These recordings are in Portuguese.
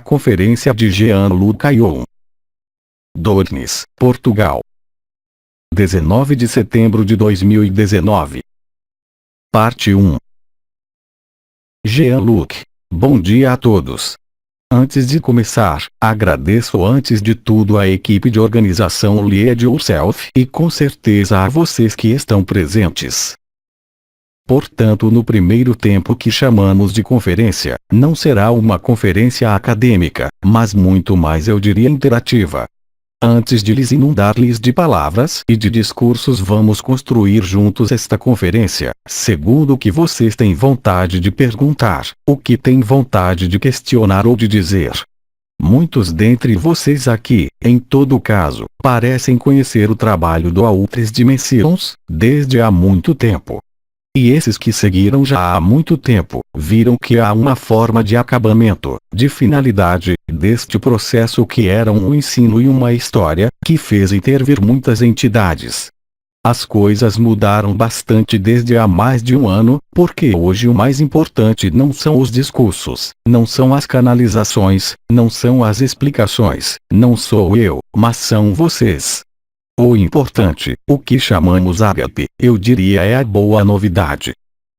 Conferência de Jean-Luc Ayon. Dornes, Portugal. 19 de setembro de 2019. Parte 1. Jean-Luc. Bom dia a todos. Antes de começar, agradeço antes de tudo à equipe de organização Lead Yourself e com certeza a vocês que estão presentes. Portanto, no primeiro tempo que chamamos de conferência, não será uma conferência acadêmica, mas muito mais eu diria interativa. Antes de lhes inundar-lhes de palavras e de discursos, vamos construir juntos esta conferência, segundo o que vocês têm vontade de perguntar, o que têm vontade de questionar ou de dizer. Muitos dentre vocês aqui, em todo caso, parecem conhecer o trabalho do Outras Dimensões, desde há muito tempo. E esses que seguiram já há muito tempo, viram que há uma forma de acabamento, de finalidade, deste processo que era um ensino e uma história, que fez intervir muitas entidades. As coisas mudaram bastante desde há mais de um ano, porque hoje o mais importante não são os discursos, não são as canalizações, não são as explicações, não sou eu, mas são vocês. O importante, o que chamamos ágape, eu diria é a boa novidade.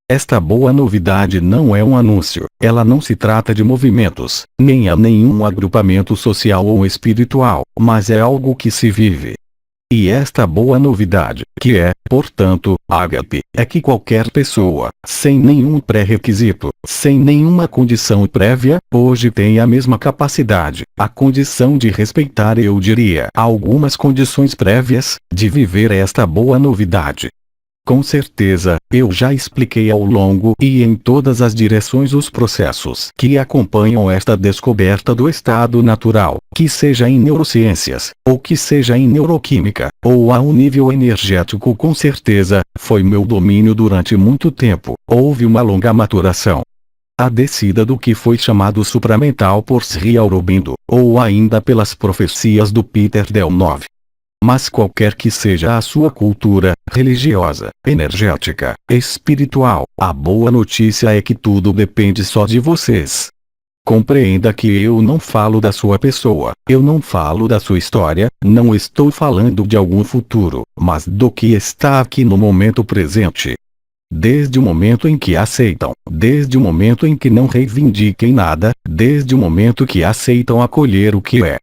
Esta boa novidade não é um anúncio, ela não se trata de movimentos, nem a nenhum agrupamento social ou espiritual, mas é algo que se vive. E esta boa novidade, que é, portanto, ágape, é que qualquer pessoa, sem nenhum pré-requisito, sem nenhuma condição prévia, hoje tem a mesma capacidade, a condição de respeitar, eu diria, algumas condições prévias, de viver esta boa novidade. Com certeza, eu já expliquei ao longo e em todas as direções os processos que acompanham esta descoberta do estado natural, que seja em neurociências, ou que seja em neuroquímica, ou a um nível energético. Com certeza, foi meu domínio durante muito tempo, houve uma longa maturação. A descida do que foi chamado supramental por Sri Aurobindo, ou ainda pelas profecias do Peter Delnov. Mas qualquer que seja a sua cultura, religiosa, energética, espiritual, a boa notícia é que tudo depende só de vocês. Compreenda que eu não falo da sua pessoa, eu não falo da sua história, não estou falando de algum futuro, mas do que está aqui no momento presente. Desde o momento em que aceitam, desde o momento em que não reivindiquem nada, desde o momento que aceitam acolher o que é.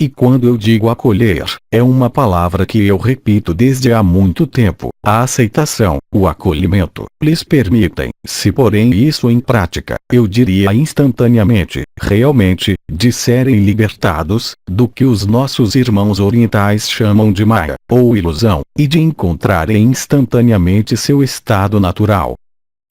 E quando eu digo acolher, é uma palavra que eu repito desde há muito tempo, a aceitação, o acolhimento, lhes permitem, se porém isso em prática, eu diria instantaneamente, realmente, de serem libertados, do que os nossos irmãos orientais chamam de Maya, ou ilusão, e de encontrarem instantaneamente seu estado natural.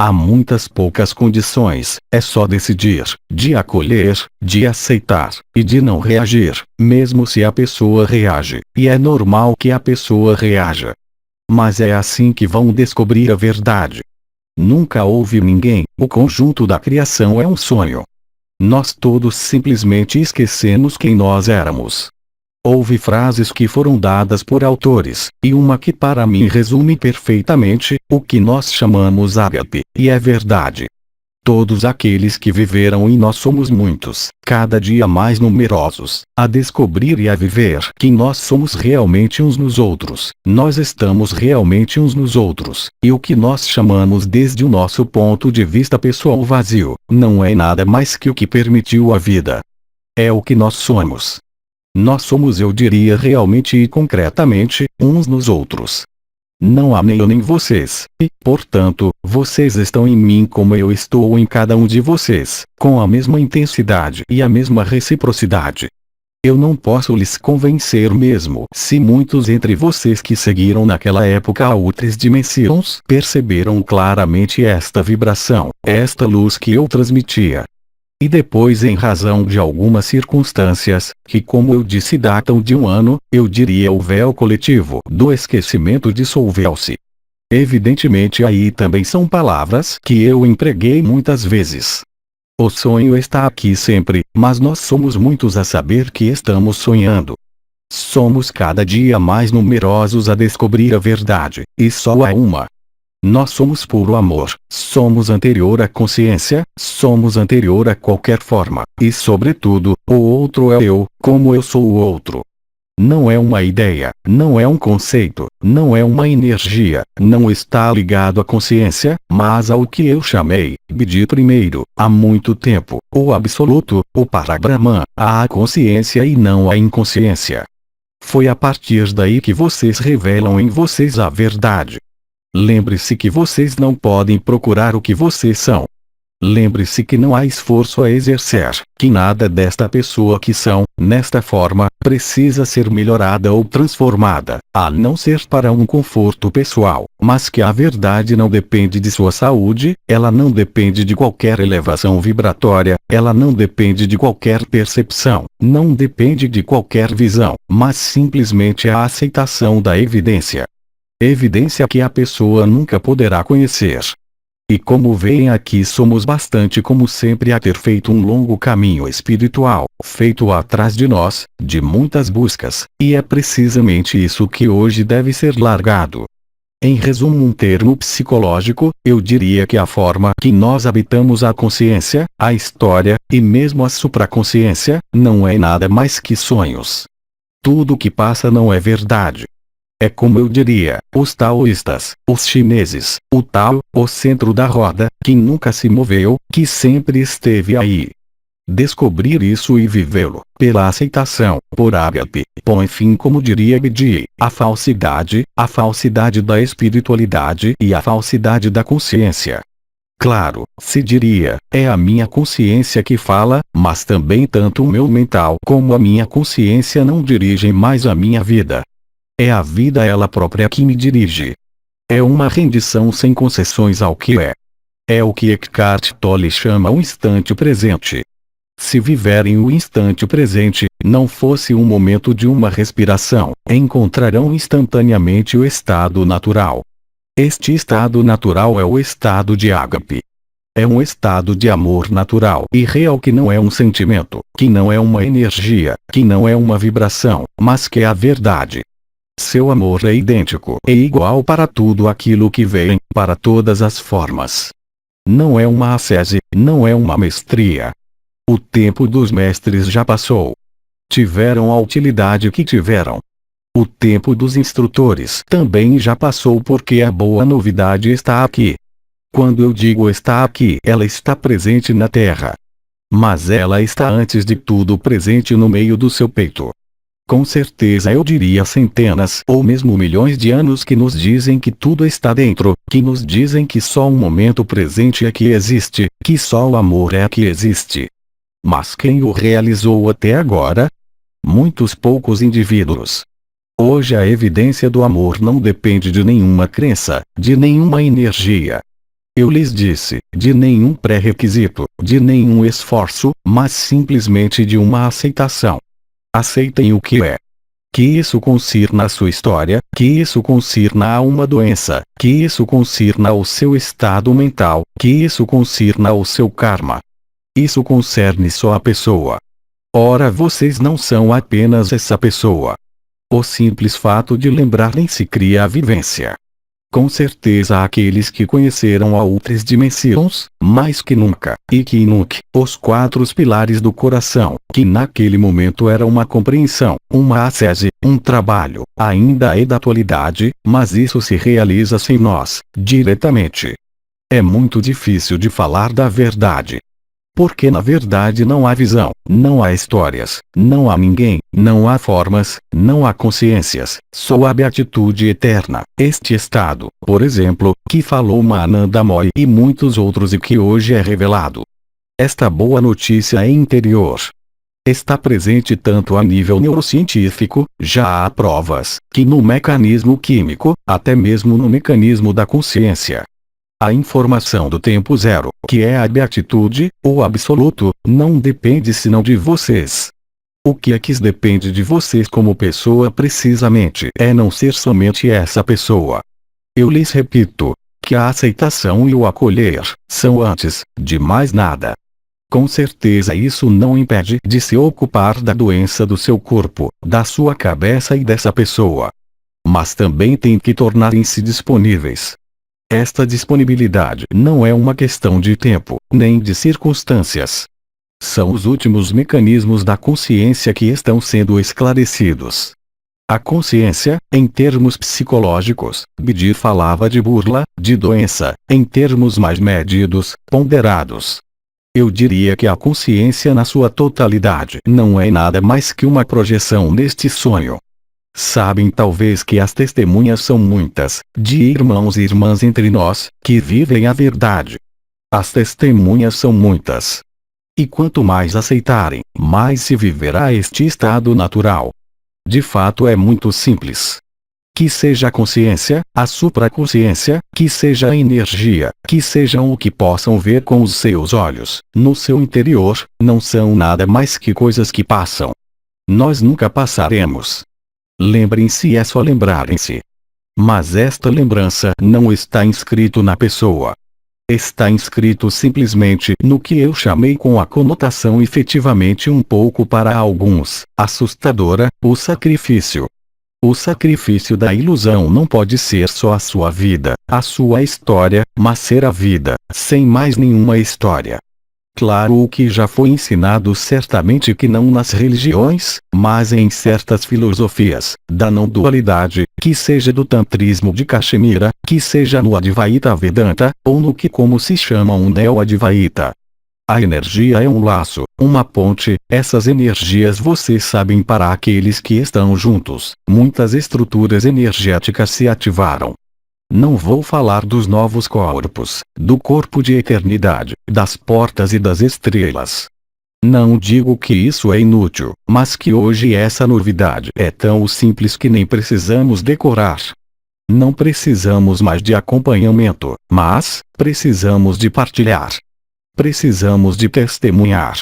Há muitas poucas condições, é só decidir, de acolher, de aceitar, e de não reagir, mesmo se a pessoa reage, e é normal que a pessoa reaja. Mas é assim que vão descobrir a verdade. Nunca houve ninguém, o conjunto da criação é um sonho. Nós todos simplesmente esquecemos quem nós éramos. Houve frases que foram dadas por autores, e uma que para mim resume perfeitamente o que nós chamamos ágape, e é verdade. Todos aqueles que viveram e nós somos muitos, cada dia mais numerosos, a descobrir e a viver que nós somos realmente uns nos outros, nós estamos realmente uns nos outros, e o que nós chamamos desde o nosso ponto de vista pessoal vazio, não é nada mais que o que permitiu a vida. É o que nós somos. Nós somos, eu diria realmente e concretamente, uns nos outros. Não há nem eu nem vocês, e, portanto, vocês estão em mim como eu estou em cada um de vocês, com a mesma intensidade e a mesma reciprocidade. Eu não posso lhes convencer mesmo se muitos entre vocês que seguiram naquela época a outras dimensões perceberam claramente esta vibração, esta luz que eu transmitia. E depois, em razão de algumas circunstâncias, que como eu disse datam de um ano, eu diria o véu coletivo do esquecimento dissolveu-se. Evidentemente aí também são palavras que eu empreguei muitas vezes. O sonho está aqui sempre, mas nós somos muitos a saber que estamos sonhando. Somos cada dia mais numerosos a descobrir a verdade, e só há uma. Nós somos puro amor, somos anterior à consciência, somos anterior a qualquer forma, e sobretudo, o outro é eu, como eu sou o outro. Não é uma ideia, não é um conceito, não é uma energia, não está ligado à consciência, mas ao que eu chamei, de primeiro, há muito tempo, o absoluto, o Parabrahman, a consciência e não a inconsciência. Foi a partir daí que vocês revelam em vocês a verdade. Lembre-se que vocês não podem procurar o que vocês são. Lembre-se que não há esforço a exercer, que nada desta pessoa que são, nesta forma, precisa ser melhorada ou transformada, a não ser para um conforto pessoal, mas que a verdade não depende de sua saúde, ela não depende de qualquer elevação vibratória, ela não depende de qualquer percepção, não depende de qualquer visão, mas simplesmente a aceitação da evidência. Evidência que a pessoa nunca poderá conhecer. E como veem aqui, somos bastante como sempre a ter feito um longo caminho espiritual, feito atrás de nós, de muitas buscas, e é precisamente isso que hoje deve ser largado. Em resumo, um termo psicológico, eu diria que a forma que nós habitamos a consciência, a história, e mesmo a supraconsciência, não é nada mais que sonhos. Tudo que passa não é verdade. É como eu diria, os taoístas, os chineses, o Tao, o centro da roda, que nunca se moveu, que sempre esteve aí. Descobrir isso e vivê-lo, pela aceitação, por ágape, põe fim, como diria Bidi, a falsidade da espiritualidade e a falsidade da consciência. Claro, se diria, é a minha consciência que fala, mas também tanto o meu mental como a minha consciência não dirigem mais a minha vida. É a vida ela própria que me dirige. É uma rendição sem concessões ao que é. É o que Eckhart Tolle chama o instante presente. Se viverem o instante presente, não fosse um momento de uma respiração, encontrarão instantaneamente o estado natural. Este estado natural é o estado de ágape. É um estado de amor natural e real que não é um sentimento, que não é uma energia, que não é uma vibração, mas que é a verdade. Seu amor é idêntico e igual para tudo aquilo que vem, para todas as formas. Não é uma ascese, não é uma mestria. O tempo dos mestres já passou. Tiveram a utilidade que tiveram. O tempo dos instrutores também já passou, porque a boa novidade está aqui. Quando eu digo está aqui, ela está presente na Terra. Mas ela está antes de tudo presente no meio do seu peito. Com certeza eu diria centenas ou mesmo milhões de anos que nos dizem que tudo está dentro, que nos dizem que só um momento presente é que existe, que só o amor é que existe. Mas quem o realizou até agora? Muitos poucos indivíduos. Hoje a evidência do amor não depende de nenhuma crença, de nenhuma energia. Eu lhes disse, de nenhum pré-requisito, de nenhum esforço, mas simplesmente de uma aceitação. Aceitem o que é. Que isso concirna a sua história, que isso concirna a uma doença, que isso concirna ao seu estado mental, que isso concirna ao seu karma. Isso concerne só a pessoa. Ora, vocês não são apenas essa pessoa. O simples fato de lembrar nem se cria a vivência. Com certeza aqueles que conheceram a outras dimensões, mais que nunca, e que nunca, os 4 pilares do coração, que naquele momento era uma compreensão, uma ascese, um trabalho, ainda é da atualidade, mas isso se realiza sem nós, diretamente. É muito difícil de falar da verdade. Porque na verdade não há visão, não há histórias, não há ninguém, não há formas, não há consciências, só a beatitude eterna, este estado, por exemplo, que falou Ananda Moy e muitos outros e que hoje é revelado. Esta boa notícia é interior. Está presente tanto a nível neurocientífico, já há provas, que no mecanismo químico, até mesmo no mecanismo da consciência. A informação do tempo zero, que é a beatitude, o absoluto, não depende senão de vocês. O que é que depende de vocês como pessoa precisamente é não ser somente essa pessoa. Eu lhes repito, que a aceitação e o acolher, são antes, de mais nada. Com certeza isso não impede de se ocupar da doença do seu corpo, da sua cabeça e dessa pessoa. Mas também tem que tornarem-se disponíveis. Esta disponibilidade não é uma questão de tempo, nem de circunstâncias. São os últimos mecanismos da consciência que estão sendo esclarecidos. A consciência, em termos psicológicos, Bidir falava de burla, de doença, em termos mais medidos, ponderados. Eu diria que a consciência na sua totalidade não é nada mais que uma projeção neste sonho. Sabem talvez que as testemunhas são muitas, de irmãos e irmãs entre nós, que vivem a verdade. As testemunhas são muitas. E quanto mais aceitarem, mais se viverá este estado natural. De fato é muito simples. Que seja a consciência, a supraconsciência, que seja a energia, que sejam o que possam ver com os seus olhos, no seu interior, não são nada mais que coisas que passam. Nós nunca passaremos. Lembrem-se, é só lembrarem-se. Mas esta lembrança não está inscrito na pessoa. Está inscrito simplesmente no que eu chamei com a conotação efetivamente um pouco para alguns, assustadora, o sacrifício. O sacrifício da ilusão não pode ser só a sua vida, a sua história, mas ser a vida, sem mais nenhuma história. Claro, o que já foi ensinado certamente que não nas religiões, mas em certas filosofias, da não-dualidade, que seja do tantrismo de Cachemira, que seja no Advaita Vedanta, ou no que como se chama um neo-advaita. A energia é um laço, uma ponte, essas energias vocês sabem para aqueles que estão juntos, muitas estruturas energéticas se ativaram. Não vou falar dos novos corpos, do corpo de eternidade, das portas e das estrelas. Não digo que isso é inútil, mas que hoje essa novidade é tão simples que nem precisamos decorar. Não precisamos mais de acompanhamento, mas precisamos de partilhar. Precisamos de testemunhar.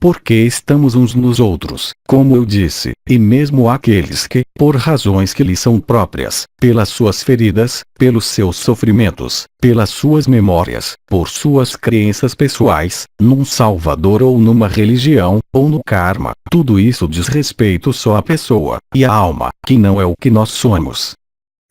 Porque estamos uns nos outros, como eu disse, e mesmo aqueles que, por razões que lhes são próprias, pelas suas feridas, pelos seus sofrimentos, pelas suas memórias, por suas crenças pessoais, num Salvador ou numa religião, ou no karma, tudo isso diz respeito só à pessoa, e à alma, que não é o que nós somos.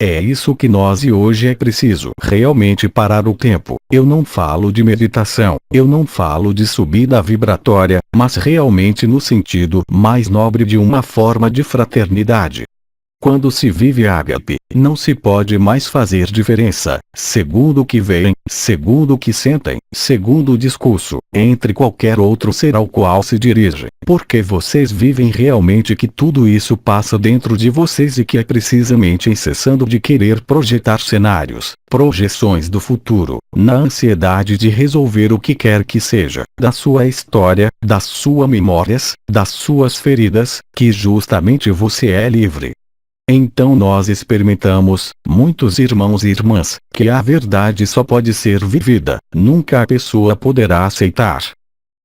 É isso que nós e hoje é preciso realmente parar o tempo. Eu não falo de meditação, eu não falo de subida vibratória, mas realmente no sentido mais nobre de uma forma de fraternidade. Quando se vive ágape, não se pode mais fazer diferença, segundo o que veem, segundo o que sentem, segundo o discurso, entre qualquer outro ser ao qual se dirige, porque vocês vivem realmente que tudo isso passa dentro de vocês e que é precisamente em cessando de querer projetar cenários, projeções do futuro, na ansiedade de resolver o que quer que seja, da sua história, das suas memórias, das suas feridas, que justamente você é livre. Então nós experimentamos, muitos irmãos e irmãs, que a verdade só pode ser vivida, nunca a pessoa poderá aceitar.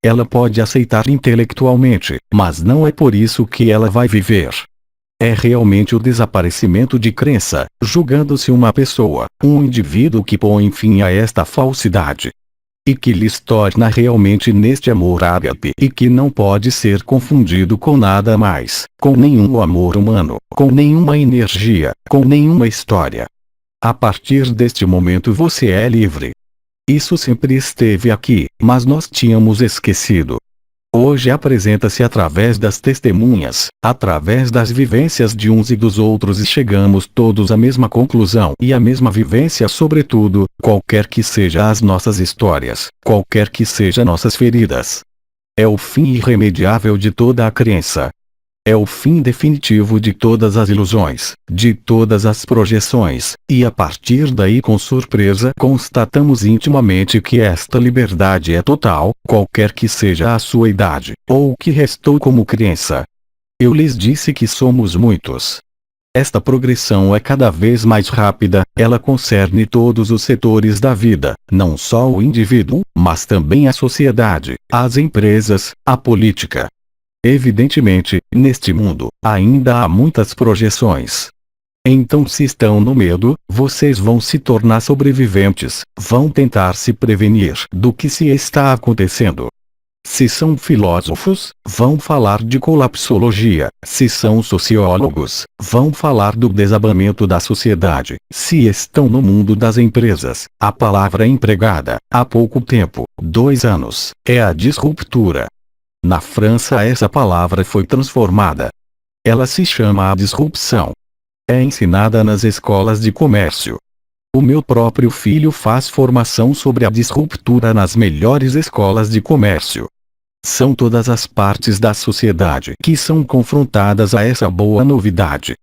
Ela pode aceitar intelectualmente, mas não é por isso que ela vai viver. É realmente o desaparecimento de crença, julgando-se uma pessoa, um indivíduo que põe fim a esta falsidade. E que lhes torna realmente neste amor ágape e que não pode ser confundido com nada mais, com nenhum amor humano, com nenhuma energia, com nenhuma história. A partir deste momento você é livre. Isso sempre esteve aqui, mas nós tínhamos esquecido. Hoje apresenta-se através das testemunhas, através das vivências de uns e dos outros e chegamos todos à mesma conclusão e à mesma vivência sobretudo, qualquer que seja as nossas histórias, qualquer que seja nossas feridas. É o fim irremediável de toda a crença. É o fim definitivo de todas as ilusões, de todas as projeções, e a partir daí com surpresa constatamos intimamente que esta liberdade é total, qualquer que seja a sua idade, ou o que restou como crença. Eu lhes disse que somos muitos. Esta progressão é cada vez mais rápida, ela concerne todos os setores da vida, não só o indivíduo, mas também a sociedade, as empresas, a política. Evidentemente, neste mundo, ainda há muitas projeções. Então se estão no medo, vocês vão se tornar sobreviventes, vão tentar se prevenir do que se está acontecendo. Se são filósofos, vão falar de colapsologia. Se são sociólogos, vão falar do desabamento da sociedade. Se estão no mundo das empresas, a palavra empregada, há pouco tempo, 2 anos, é a disruptura. Na França essa palavra foi transformada. Ela se chama a disrupção. É ensinada nas escolas de comércio. O meu próprio filho faz formação sobre a disruptura nas melhores escolas de comércio. São todas as partes da sociedade que são confrontadas a essa boa novidade.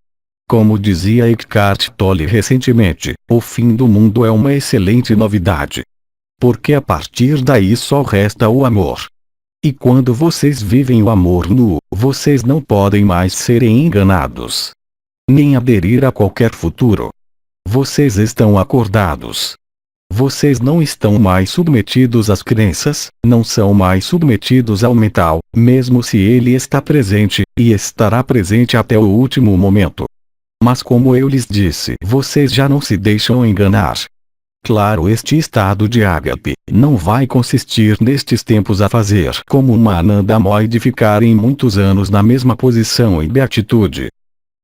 Como dizia Eckhart Tolle recentemente, o fim do mundo é uma excelente novidade. Porque a partir daí só resta o amor. E quando vocês vivem o amor nu, vocês não podem mais serem enganados. Nem aderir a qualquer futuro. Vocês estão acordados. Vocês não estão mais submetidos às crenças, não são mais submetidos ao mental, mesmo se ele está presente, e estará presente até o último momento. Mas como eu lhes disse, vocês já não se deixam enganar. Claro, este estado de ágape não vai consistir nestes tempos a fazer como uma Ananda Moide ficar em muitos anos na mesma posição em beatitude.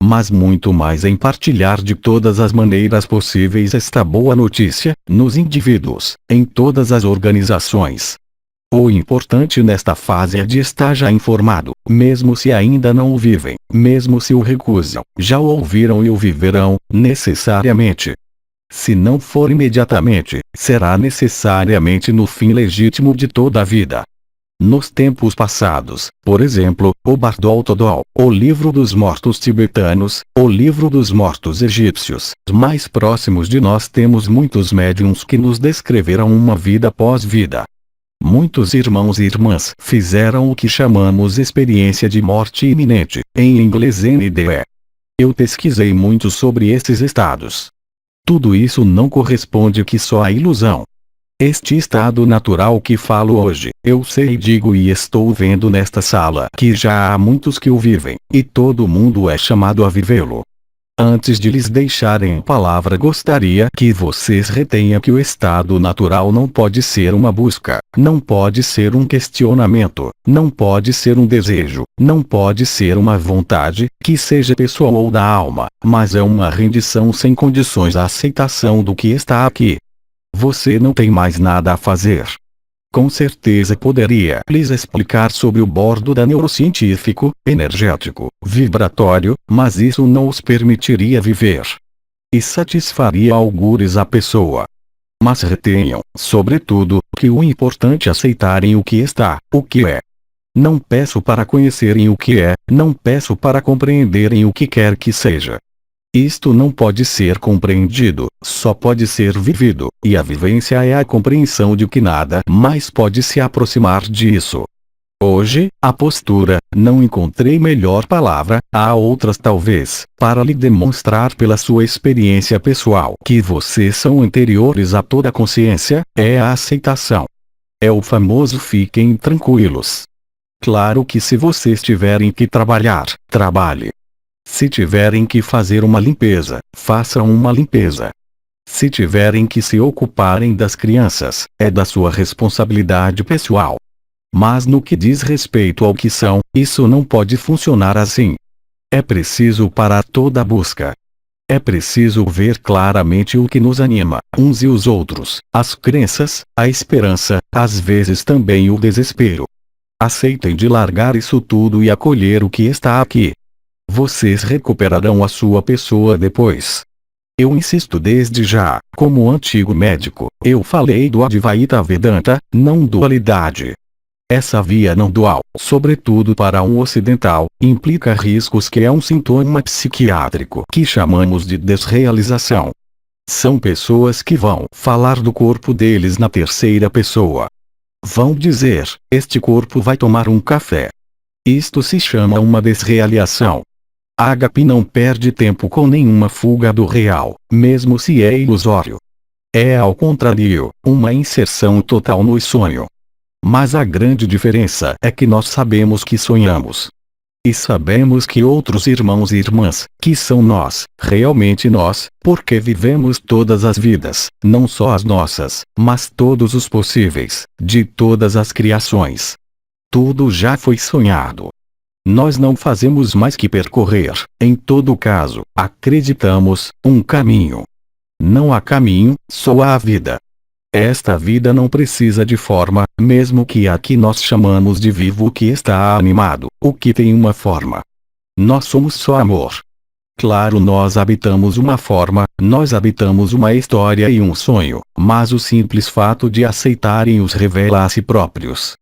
Mas muito mais em partilhar de todas as maneiras possíveis esta boa notícia, nos indivíduos, em todas as organizações. O importante nesta fase é de estar já informado, mesmo se ainda não o vivem, mesmo se o recusam, já o ouviram e o viverão, necessariamente. Se não for imediatamente, será necessariamente no fim legítimo de toda a vida. Nos tempos passados, por exemplo, o Bardol Todol, o livro dos mortos tibetanos, o livro dos mortos egípcios, mais próximos de nós temos muitos médiuns que nos descreveram uma vida pós-vida. Muitos irmãos e irmãs fizeram o que chamamos experiência de morte iminente, em inglês NDE. Eu pesquisei muito sobre esses estados. Tudo isso não corresponde que só à ilusão. Este estado natural que falo hoje, eu sei e digo e estou vendo nesta sala que já há muitos que o vivem, e todo mundo é chamado a vivê-lo. Antes de lhes deixarem a palavra, gostaria que vocês retenham que o estado natural não pode ser uma busca, não pode ser um questionamento, não pode ser um desejo, não pode ser uma vontade, que seja pessoal ou da alma, mas é uma rendição sem condições à aceitação do que está aqui. Você não tem mais nada a fazer. Com certeza poderia lhes explicar sobre o bordo da neurocientífico, energético, vibratório, mas isso não os permitiria viver. E satisfaria algures a pessoa. Mas retenham, sobretudo, que o importante é aceitarem o que está, o que é. Não peço para conhecerem o que é, não peço para compreenderem o que quer que seja. Isto não pode ser compreendido, só pode ser vivido, e a vivência é a compreensão de que nada mais pode se aproximar disso. Hoje, a postura, não encontrei melhor palavra, há outras talvez, para lhe demonstrar pela sua experiência pessoal que vocês são anteriores a toda consciência, é a aceitação. É o famoso fiquem tranquilos. Claro que se vocês tiverem que trabalhar, trabalhe. Se tiverem que fazer uma limpeza, façam uma limpeza. Se tiverem que se ocuparem das crianças, é da sua responsabilidade pessoal. Mas no que diz respeito ao que são, isso não pode funcionar assim. É preciso parar toda a busca. É preciso ver claramente o que nos anima, uns e os outros, as crenças, a esperança, às vezes também o desespero. Aceitem de largar isso tudo e acolher o que está aqui. Vocês recuperarão a sua pessoa depois. Eu insisto desde já, como antigo médico, eu falei do Advaita Vedanta, não dualidade. Essa via não dual, sobretudo para um ocidental, implica riscos que é um sintoma psiquiátrico que chamamos de desrealização. São pessoas que vão falar do corpo deles na terceira pessoa. Vão dizer, este corpo vai tomar um café. Isto se chama uma desrealização. Ágape não perde tempo com nenhuma fuga do real, mesmo se é ilusório. É ao contrário, uma inserção total no sonho. Mas a grande diferença é que nós sabemos que sonhamos. E sabemos que outros irmãos e irmãs, que são nós, realmente nós, porque vivemos todas as vidas, não só as nossas, mas todos os possíveis, de todas as criações. Tudo já foi sonhado. Nós não fazemos mais que percorrer, em todo caso, acreditamos, um caminho. Não há caminho, só há a vida. Esta vida não precisa de forma, mesmo que a que nós chamamos de vivo o que está animado, o que tem uma forma. Nós somos só amor. Claro, nós habitamos uma forma, nós habitamos uma história e um sonho, mas o simples fato de aceitarem os revela a si próprios.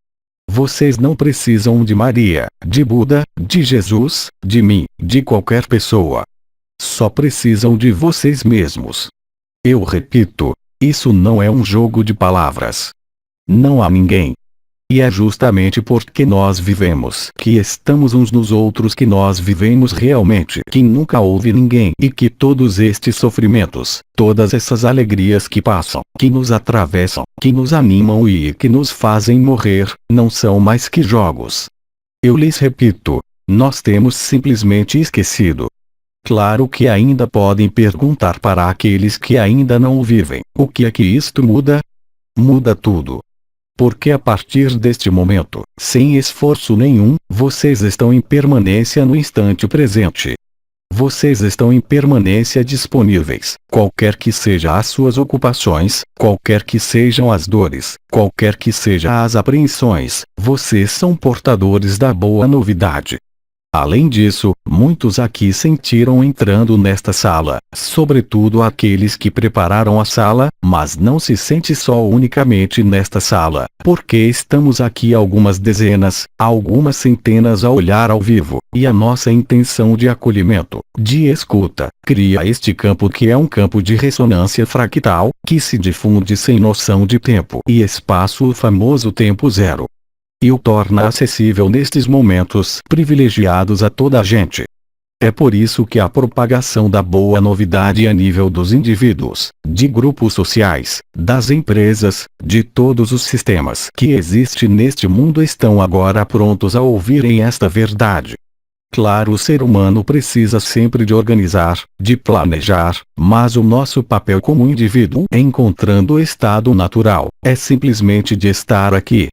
Vocês não precisam de Maria, de Buda, de Jesus, de mim, de qualquer pessoa. Só precisam de vocês mesmos. Eu repito, isso não é um jogo de palavras. Não há ninguém. E é justamente porque nós vivemos que estamos uns nos outros que nós vivemos realmente, que nunca houve ninguém e que todos estes sofrimentos, todas essas alegrias que passam, que nos atravessam, que nos animam e que nos fazem morrer, não são mais que jogos. Eu lhes repito, nós temos simplesmente esquecido. Claro que ainda podem perguntar para aqueles que ainda não o vivem, o que é que isto muda? Muda tudo. Porque a partir deste momento, sem esforço nenhum, vocês estão em permanência no instante presente. Vocês estão em permanência disponíveis, qualquer que sejam as suas ocupações, qualquer que sejam as dores, qualquer que sejam as apreensões, vocês são portadores da boa novidade. Além disso, muitos aqui sentiram entrando nesta sala, sobretudo aqueles que prepararam a sala, mas não se sente só unicamente nesta sala, porque estamos aqui algumas dezenas, algumas centenas a olhar ao vivo, e a nossa intenção de acolhimento, de escuta, cria este campo que é um campo de ressonância fractal, que se difunde sem noção de tempo e espaço, o famoso tempo zero. E o torna acessível nestes momentos privilegiados a toda a gente. É por isso que a propagação da boa novidade a nível dos indivíduos, de grupos sociais, das empresas, de todos os sistemas que existem neste mundo estão agora prontos a ouvirem esta verdade. Claro, o ser humano precisa sempre de organizar, de planejar, mas o nosso papel como indivíduo, encontrando o estado natural, é simplesmente de estar aqui.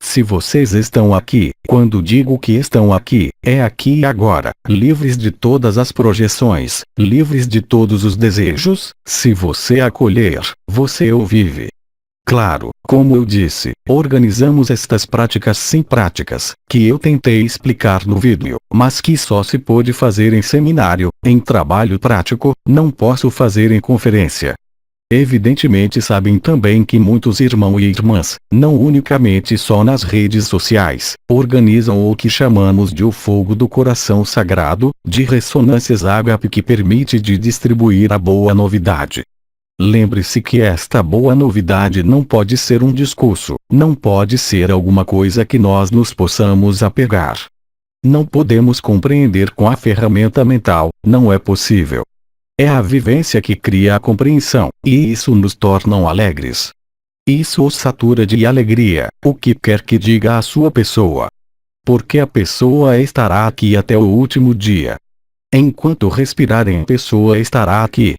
Se vocês estão aqui, quando digo que estão aqui, é aqui e agora, livres de todas as projeções, livres de todos os desejos, se você acolher, você o vive. Claro, como eu disse, organizamos estas práticas sem práticas, que eu tentei explicar no vídeo, mas que só se pôde fazer em seminário, em trabalho prático, não posso fazer em conferência. Evidentemente sabem também que muitos irmãos e irmãs, não unicamente só nas redes sociais, organizam o que chamamos de o fogo do coração sagrado, de ressonâncias ágape que permite de distribuir a boa novidade. Lembre-se que esta boa novidade não pode ser um discurso, não pode ser alguma coisa que nós nos possamos apegar. Não podemos compreender com a ferramenta mental, não é possível. É a vivência que cria a compreensão, e isso nos torna alegres. Isso os satura de alegria, o que quer que diga a sua pessoa. Porque a pessoa estará aqui até o último dia. Enquanto respirarem, a pessoa estará aqui.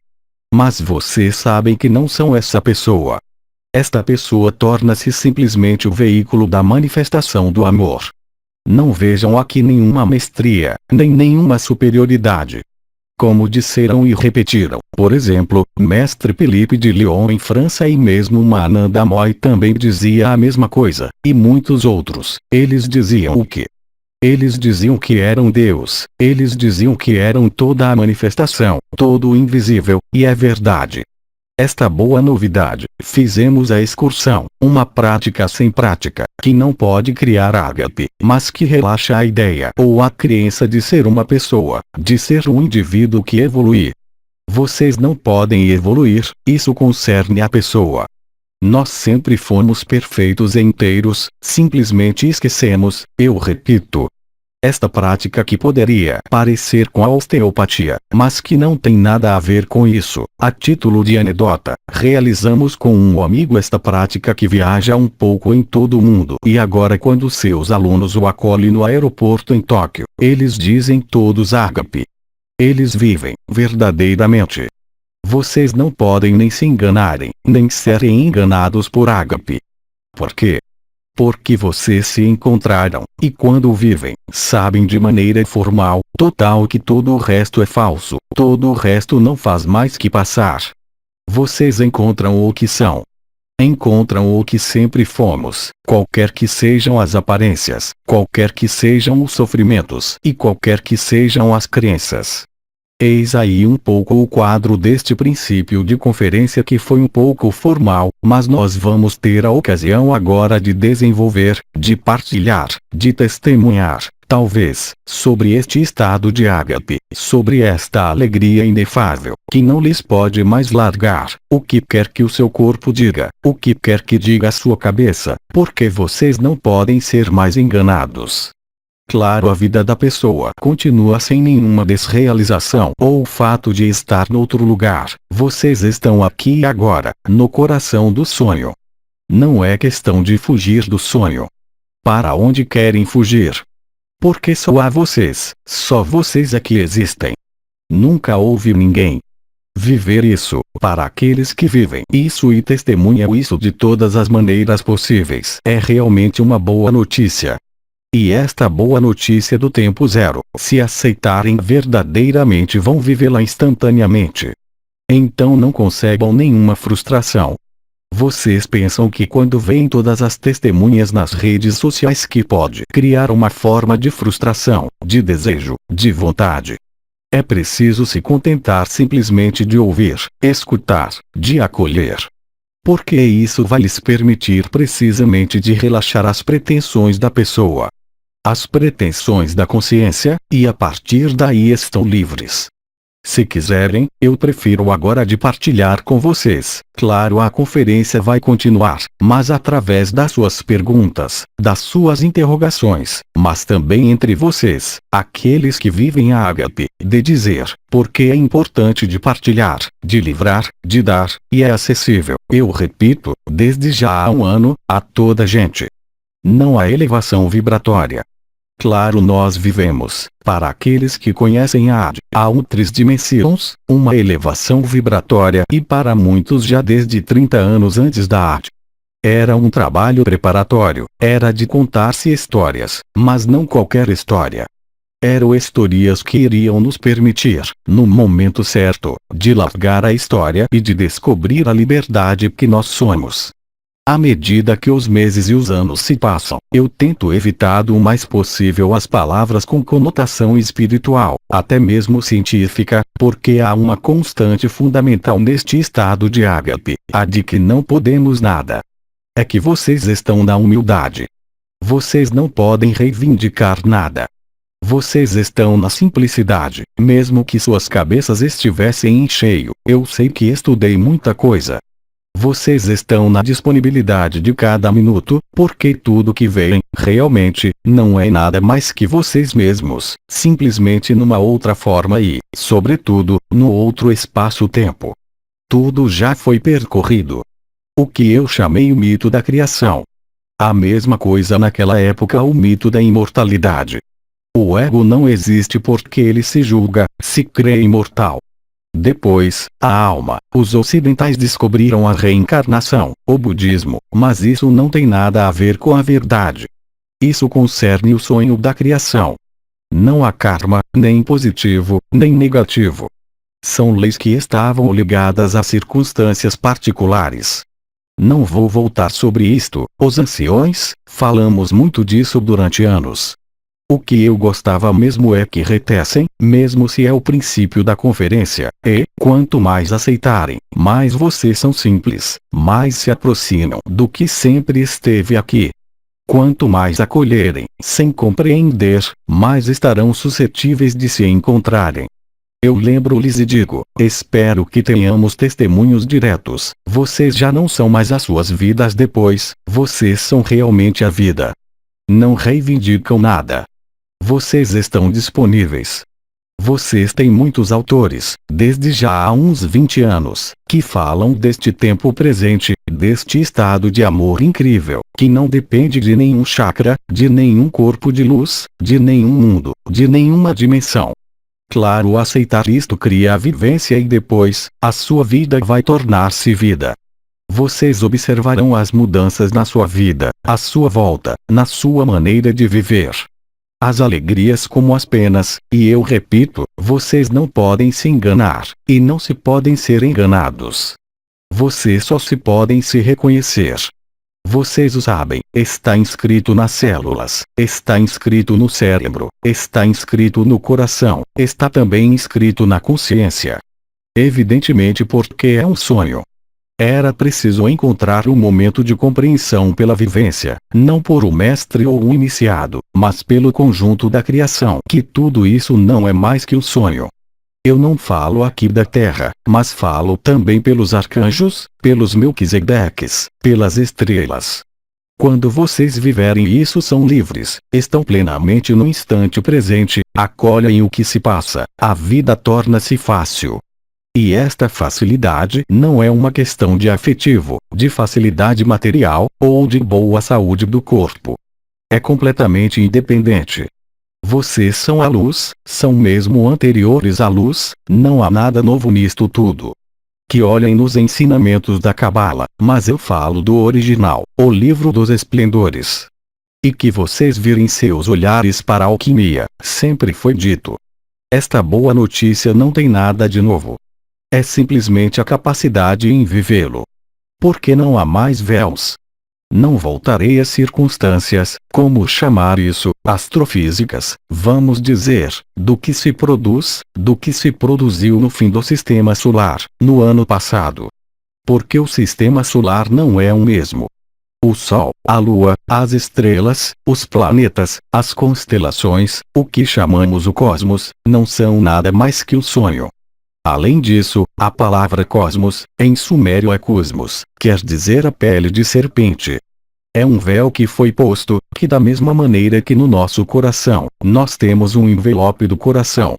Mas vocês sabem que não são essa pessoa. Esta pessoa torna-se simplesmente o veículo da manifestação do amor. Não vejam aqui nenhuma mestria, nem nenhuma superioridade. Como disseram e repetiram, por exemplo, Mestre Philippe de Lyon em França e mesmo Mananda Moy também dizia a mesma coisa, e muitos outros, eles diziam o quê? Eles diziam que eram Deus, eles diziam que eram toda a manifestação, todo o invisível, e é verdade. Esta boa novidade, fizemos a excursão, uma prática sem prática, que não pode criar ágape, mas que relaxa a ideia ou a crença de ser uma pessoa, de ser um indivíduo que evolui. Vocês não podem evoluir, isso concerne a pessoa. Nós sempre fomos perfeitos e inteiros, simplesmente esquecemos, eu repito. Esta prática que poderia parecer com a osteopatia, mas que não tem nada a ver com isso. A título de anedota, realizamos com um amigo esta prática que viaja um pouco em todo o mundo. E agora quando seus alunos o acolhem no aeroporto em Tóquio, eles dizem todos ágape. Eles vivem, verdadeiramente. Vocês não podem nem se enganarem, nem serem enganados por ágape. Por quê? Porque vocês se encontraram, e quando vivem, sabem de maneira formal, total que todo o resto é falso, todo o resto não faz mais que passar. Vocês encontram o que são. Encontram o que sempre fomos, qualquer que sejam as aparências, qualquer que sejam os sofrimentos e qualquer que sejam as crenças. Eis aí um pouco o quadro deste princípio de conferência que foi um pouco formal, mas nós vamos ter a ocasião agora de desenvolver, de partilhar, de testemunhar, talvez, sobre este estado de ágape, sobre esta alegria inefável, que não lhes pode mais largar, o que quer que o seu corpo diga, o que quer que diga a sua cabeça, porque vocês não podem ser mais enganados. Claro, a vida da pessoa continua sem nenhuma desrealização ou o fato de estar noutro lugar. Vocês estão aqui e agora, no coração do sonho. Não é questão de fugir do sonho. Para onde querem fugir? Porque só há vocês, só vocês é que existem. Nunca houve ninguém. Viver isso, para aqueles que vivem isso e testemunham isso de todas as maneiras possíveis, é realmente uma boa notícia. E esta boa notícia do tempo zero, se aceitarem verdadeiramente, vão vivê-la instantaneamente. Então não concebam nenhuma frustração. Vocês pensam que quando veem todas as testemunhas nas redes sociais que pode criar uma forma de frustração, de desejo, de vontade. É preciso se contentar simplesmente de ouvir, escutar, de acolher. Porque isso vai lhes permitir precisamente de relaxar as pretensões da pessoa. As pretensões da consciência, e a partir daí estão livres. Se quiserem, eu prefiro agora de partilhar com vocês. Claro, a conferência vai continuar, mas através das suas perguntas, das suas interrogações, mas também entre vocês, aqueles que vivem a ágape, de dizer, porque é importante de partilhar, de livrar, de dar, e é acessível, eu repito, desde já há um ano, a toda gente. Não há elevação vibratória. Claro, nós vivemos, para aqueles que conhecem a AD, há três dimensões, uma elevação vibratória e para muitos já desde 30 anos antes da AD. Era um trabalho preparatório, era de contar-se histórias, mas não qualquer história. Eram historias que iriam nos permitir, no momento certo, de largar a história e de descobrir a liberdade que nós somos. À medida que os meses e os anos se passam, eu tento evitar o mais possível as palavras com conotação espiritual, até mesmo científica, porque há uma constante fundamental neste estado de ágape, a de que não podemos nada. É que vocês estão na humildade. Vocês não podem reivindicar nada. Vocês estão na simplicidade, mesmo que suas cabeças estivessem em cheio. Eu sei que estudei muita coisa. Vocês estão na disponibilidade de cada minuto, porque tudo que veem, realmente, não é nada mais que vocês mesmos, simplesmente numa outra forma e, sobretudo, no outro espaço-tempo. Tudo já foi percorrido. O que eu chamei o mito da criação. A mesma coisa naquela época o mito da imortalidade. O ego não existe porque ele se julga, se crê imortal. Depois, a alma, os ocidentais descobriram a reencarnação, o budismo, mas isso não tem nada a ver com a verdade. Isso concerne o sonho da criação. Não há karma, nem positivo, nem negativo. São leis que estavam ligadas a circunstâncias particulares. Não vou voltar sobre isto, os anciões, falamos muito disso durante anos. O que eu gostava mesmo é que retecem, mesmo se é o princípio da conferência, e, quanto mais aceitarem, mais vocês são simples, mais se aproximam do que sempre esteve aqui. Quanto mais acolherem, sem compreender, mais estarão suscetíveis de se encontrarem. Eu lembro-lhes e digo, espero que tenhamos testemunhos diretos, vocês já não são mais as suas vidas depois, vocês são realmente a vida. Não reivindicam nada. Vocês estão disponíveis. Vocês têm muitos autores, desde já há uns 20 anos, que falam deste tempo presente, deste estado de amor incrível, que não depende de nenhum chakra, de nenhum corpo de luz, de nenhum mundo, de nenhuma dimensão. Claro, aceitar isto cria a vivência e depois, a sua vida vai tornar-se vida. Vocês observarão as mudanças na sua vida, à sua volta, na sua maneira de viver. As alegrias como as penas, e eu repito, vocês não podem se enganar, e não se podem ser enganados. Vocês só se podem se reconhecer. Vocês o sabem, está inscrito nas células, está inscrito no cérebro, está inscrito no coração, está também inscrito na consciência. Evidentemente porque é um sonho. Era preciso encontrar um momento de compreensão pela vivência, não por um mestre ou um iniciado, mas pelo conjunto da criação, que tudo isso não é mais que um sonho. Eu não falo aqui da Terra, mas falo também pelos arcanjos, pelos Melquisedeques, pelas estrelas. Quando vocês viverem isso são livres, estão plenamente no instante presente, acolhem o que se passa, a vida torna-se fácil. E esta facilidade não é uma questão de afetivo, de facilidade material, ou de boa saúde do corpo. É completamente independente. Vocês são a luz, são mesmo anteriores à luz, não há nada novo nisto tudo. Que olhem nos ensinamentos da Cabala, mas eu falo do original, o livro dos esplendores. E que vocês virem seus olhares para a alquimia, sempre foi dito. Esta boa notícia não tem nada de novo. É simplesmente a capacidade em vivê-lo. Porque não há mais véus. Não voltarei às circunstâncias, como chamar isso, astrofísicas, vamos dizer, do que se produz, do que se produziu no fim do sistema solar, no ano passado. Porque o sistema solar não é o mesmo. O Sol, a Lua, as estrelas, os planetas, as constelações, o que chamamos o cosmos, não são nada mais que um sonho. Além disso, a palavra cosmos, em sumério é cosmos, quer dizer a pele de serpente. É um véu que foi posto, que da mesma maneira que no nosso coração, nós temos um envelope do coração.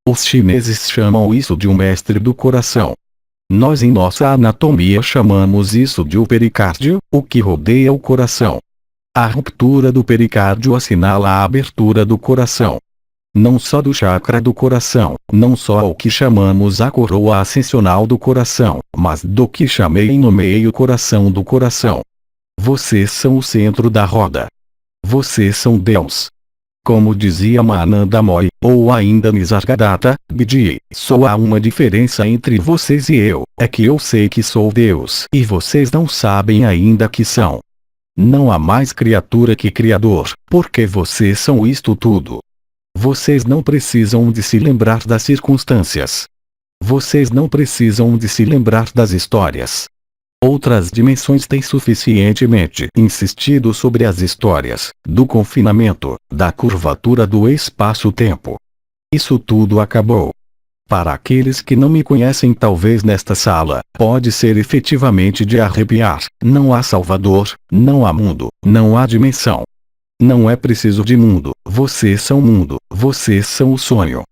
Os chineses chamam isso de um mestre do coração. Nós em nossa anatomia chamamos isso de o pericárdio, o que rodeia o coração. A ruptura do pericárdio assinala a abertura do coração. Não só do chakra do coração, não só o que chamamos a coroa ascensional do coração, mas do que chamei no meio coração do coração. Vocês são o centro da roda. Vocês são Deus. Como dizia Mananda Moy, ou ainda Nisargadatta, Bidi, só há uma diferença entre vocês e eu, é que eu sei que sou Deus e vocês não sabem ainda que são. Não há mais criatura que Criador, porque vocês são isto tudo. Vocês não precisam de se lembrar das circunstâncias. Vocês não precisam de se lembrar das histórias. Outras dimensões têm suficientemente insistido sobre as histórias, do confinamento, da curvatura do espaço-tempo. Isso tudo acabou. Para aqueles que não me conhecem talvez nesta sala, pode ser efetivamente de arrepiar, não há Salvador, não há mundo, não há dimensão. Não é preciso de mundo, vocês são mundo, vocês são o sonho.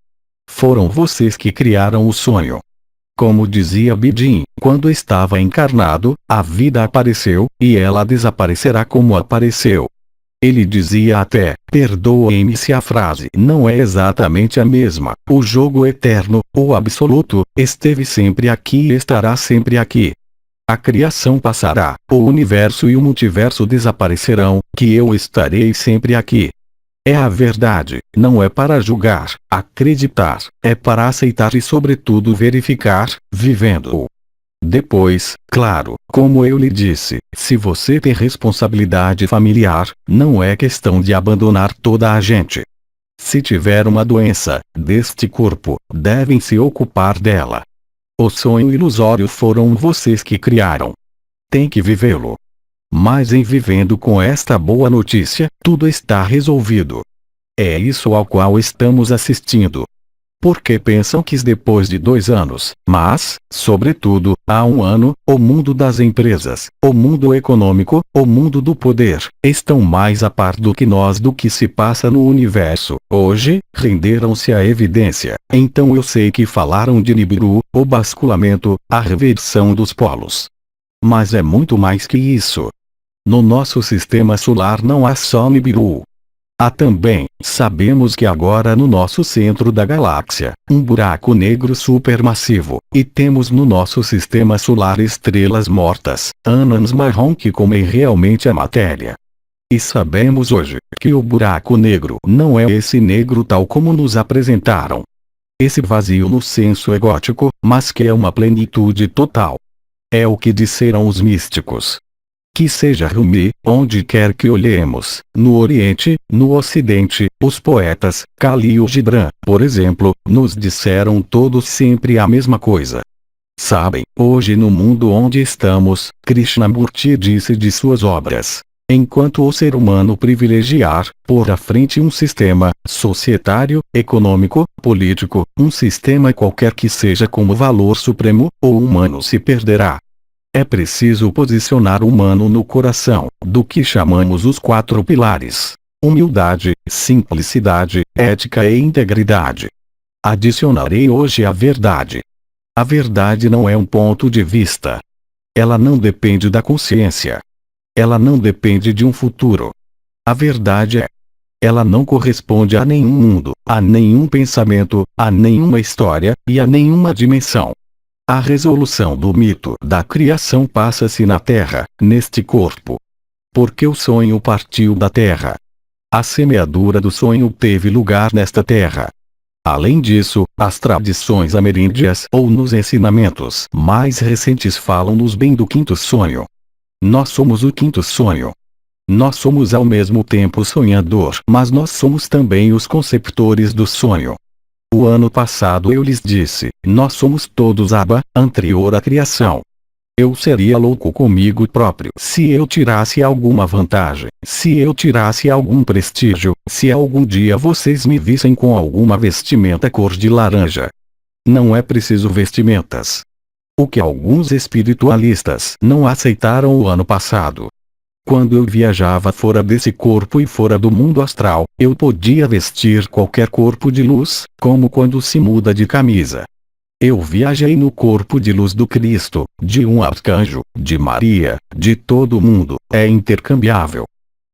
Foram vocês que criaram o sonho. Como dizia Bidin, quando estava encarnado, a vida apareceu, e ela desaparecerá como apareceu. Ele dizia até, perdoem-me se a frase não é exatamente a mesma, o jogo eterno, o absoluto, esteve sempre aqui e estará sempre aqui. A criação passará, o universo e o multiverso desaparecerão, que eu estarei sempre aqui. É a verdade, não é para julgar, acreditar, é para aceitar e sobretudo verificar, vivendo-o. Depois, claro, como eu lhe disse, se você tem responsabilidade familiar, não é questão de abandonar toda a gente. Se tiver uma doença, deste corpo, devem se ocupar dela. O sonho ilusório foram vocês que criaram. Tem que vivê-lo. Mas em vivendo com esta boa notícia, tudo está resolvido. É isso ao qual estamos assistindo. Porque pensam que depois de 2 anos, mas, sobretudo, há 1 ano, o mundo das empresas, o mundo econômico, o mundo do poder, estão mais a par do que nós do que se passa no universo. Hoje, renderam-se à evidência. Então eu sei que falaram de Nibiru, o basculamento, a reversão dos polos. Mas é muito mais que isso. No nosso sistema solar não há só Nibiru. Também, sabemos que agora no nosso centro da galáxia, um buraco negro supermassivo, e temos no nosso sistema solar estrelas mortas, anãs marrom que comem realmente a matéria. E sabemos hoje, que o buraco negro não é esse negro tal como nos apresentaram. Esse vazio no senso egótico, mas que é uma plenitude total. É o que disseram os místicos. Que seja Rumi, onde quer que olhemos, no Oriente, no Ocidente, os poetas, Khalil Gibran, por exemplo, nos disseram todos sempre a mesma coisa. Sabem, hoje no mundo onde estamos, Krishnamurti disse de suas obras: enquanto o ser humano privilegiar, por à frente um sistema, societário, econômico, político, um sistema qualquer que seja como valor supremo, o humano se perderá. É preciso posicionar o humano no coração, do que chamamos os 4 pilares: humildade, simplicidade, ética e integridade. Adicionarei hoje a verdade. A verdade não é um ponto de vista. Ela não depende da consciência. Ela não depende de um futuro. A verdade é. Ela não corresponde a nenhum mundo, a nenhum pensamento, a nenhuma história, e a nenhuma dimensão. A resolução do mito da criação passa-se na Terra, neste corpo. Porque o sonho partiu da Terra. A semeadura do sonho teve lugar nesta Terra. Além disso, as tradições ameríndias ou nos ensinamentos mais recentes falam-nos bem do 5º sonho. Nós somos o 5º sonho. Nós somos ao mesmo tempo sonhador, mas nós somos também os conceptores do sonho. O ano passado eu lhes disse, nós somos todos Abba, anterior à criação. Eu seria louco comigo próprio se eu tirasse alguma vantagem, se eu tirasse algum prestígio, se algum dia vocês me vissem com alguma vestimenta cor de laranja. Não é preciso vestimentas. O que alguns espiritualistas não aceitaram o ano passado. Quando eu viajava fora desse corpo e fora do mundo astral, eu podia vestir qualquer corpo de luz, como quando se muda de camisa. Eu viajei no corpo de luz do Cristo, de um arcanjo, de Maria, de todo mundo, é intercambiável.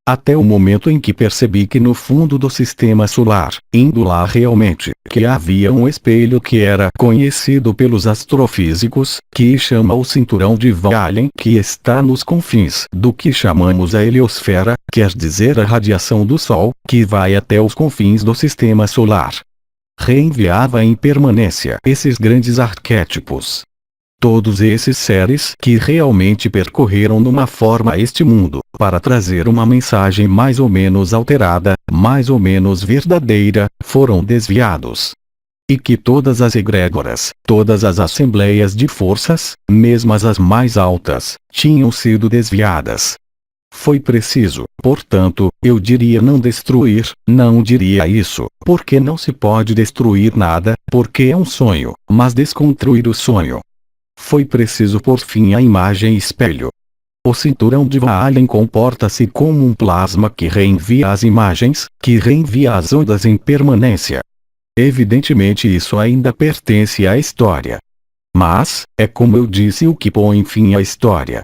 Até o momento em que percebi que no fundo do sistema solar, indo lá realmente, que havia um espelho que era conhecido pelos astrofísicos, que chama o cinturão de Van Allen, que está nos confins do que chamamos a heliosfera, quer dizer a radiação do Sol, que vai até os confins do sistema solar. Reenviava em permanência esses grandes arquétipos. Todos esses seres que realmente percorreram numa forma este mundo, para trazer uma mensagem mais ou menos alterada, mais ou menos verdadeira, foram desviados. E que todas as egrégoras, todas as assembleias de forças, mesmo as mais altas, tinham sido desviadas. Foi preciso, portanto, eu diria não destruir, não diria isso, porque não se pode destruir nada, porque é um sonho, mas desconstruir o sonho. Foi preciso pôr fim à imagem espelho. O cinturão de Van Allen comporta-se como um plasma que reenvia as imagens, que reenvia as ondas em permanência. Evidentemente isso ainda pertence à história. Mas, é como eu disse o que põe fim à história.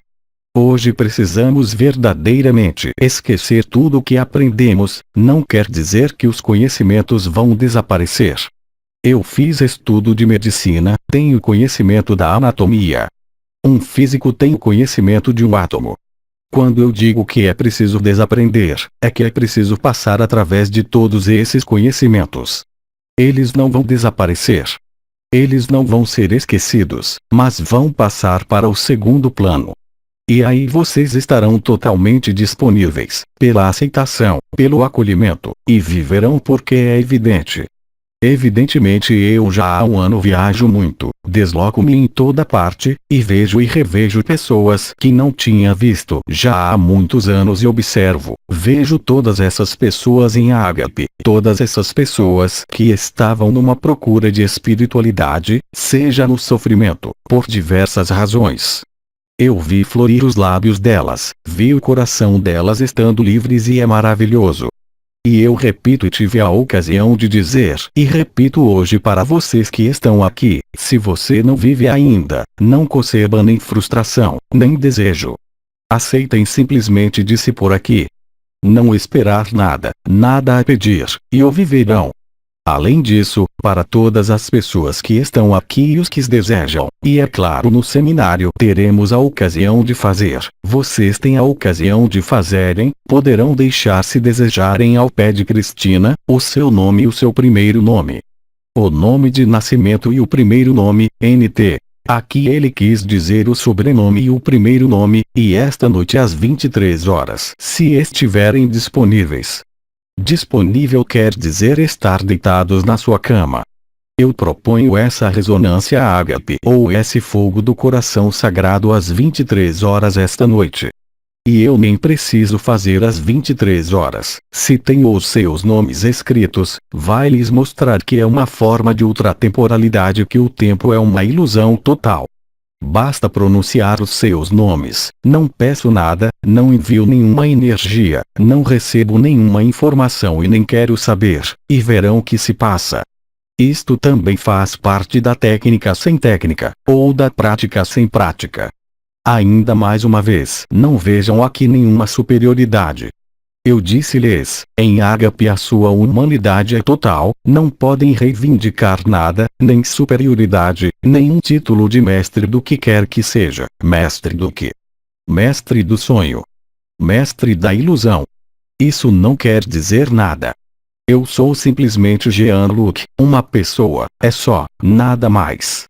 Hoje precisamos verdadeiramente esquecer tudo o que aprendemos, não quer dizer que os conhecimentos vão desaparecer. Eu fiz estudo de medicina, tenho conhecimento da anatomia. Um físico tem o conhecimento de um átomo. Quando eu digo que é preciso desaprender, é que é preciso passar através de todos esses conhecimentos. Eles não vão desaparecer. Eles não vão ser esquecidos, mas vão passar para o segundo plano. E aí vocês estarão totalmente disponíveis, pela aceitação, pelo acolhimento, e viverão porque é evidente. Evidentemente eu já há um ano viajo muito, desloco-me em toda parte, e vejo e revejo pessoas que não tinha visto já há muitos anos e observo, vejo todas essas pessoas em ágape, todas essas pessoas que estavam numa procura de espiritualidade, seja no sofrimento, por diversas razões. Eu vi florir os lábios delas, vi o coração delas estando livres e é maravilhoso. E eu repito e tive a ocasião de dizer, e repito hoje para vocês que estão aqui, se você não vive ainda, não conceba nem frustração, nem desejo. Aceitem simplesmente de se pôr aqui. não esperar nada, nada a pedir, e o viverão. Além disso, para todas as pessoas que estão aqui e os que desejam, e é claro no seminário teremos a ocasião de fazer, vocês têm a ocasião de fazerem, poderão deixar se desejarem ao pé de Cristina, o seu nome e o seu primeiro nome. O nome de nascimento e o primeiro nome, NT. Aqui ele quis dizer o sobrenome e o primeiro nome, e esta noite às 23 horas, se estiverem disponíveis. Disponível quer dizer estar deitados na sua cama. Eu proponho essa ressonância ágape ou esse fogo do coração sagrado às 23 horas esta noite. E eu nem preciso fazer às 23 horas. Se tenho os seus nomes escritos, vai lhes mostrar que é uma forma de ultratemporalidade, que o tempo é uma ilusão total. Basta pronunciar os seus nomes, não peço nada, não envio nenhuma energia, não recebo nenhuma informação e nem quero saber, e verão que se passa. Isto também faz parte da técnica sem técnica, ou da prática sem prática. Ainda mais uma vez, não vejam aqui nenhuma superioridade. Eu disse-lhes, em ágape a sua humanidade é total, não podem reivindicar nada, nem superioridade, nem um título de mestre do que quer que seja. Mestre do quê? Mestre do sonho. Mestre da ilusão. Isso não quer dizer nada. Eu sou simplesmente Jean-Luc, uma pessoa, é só, nada mais.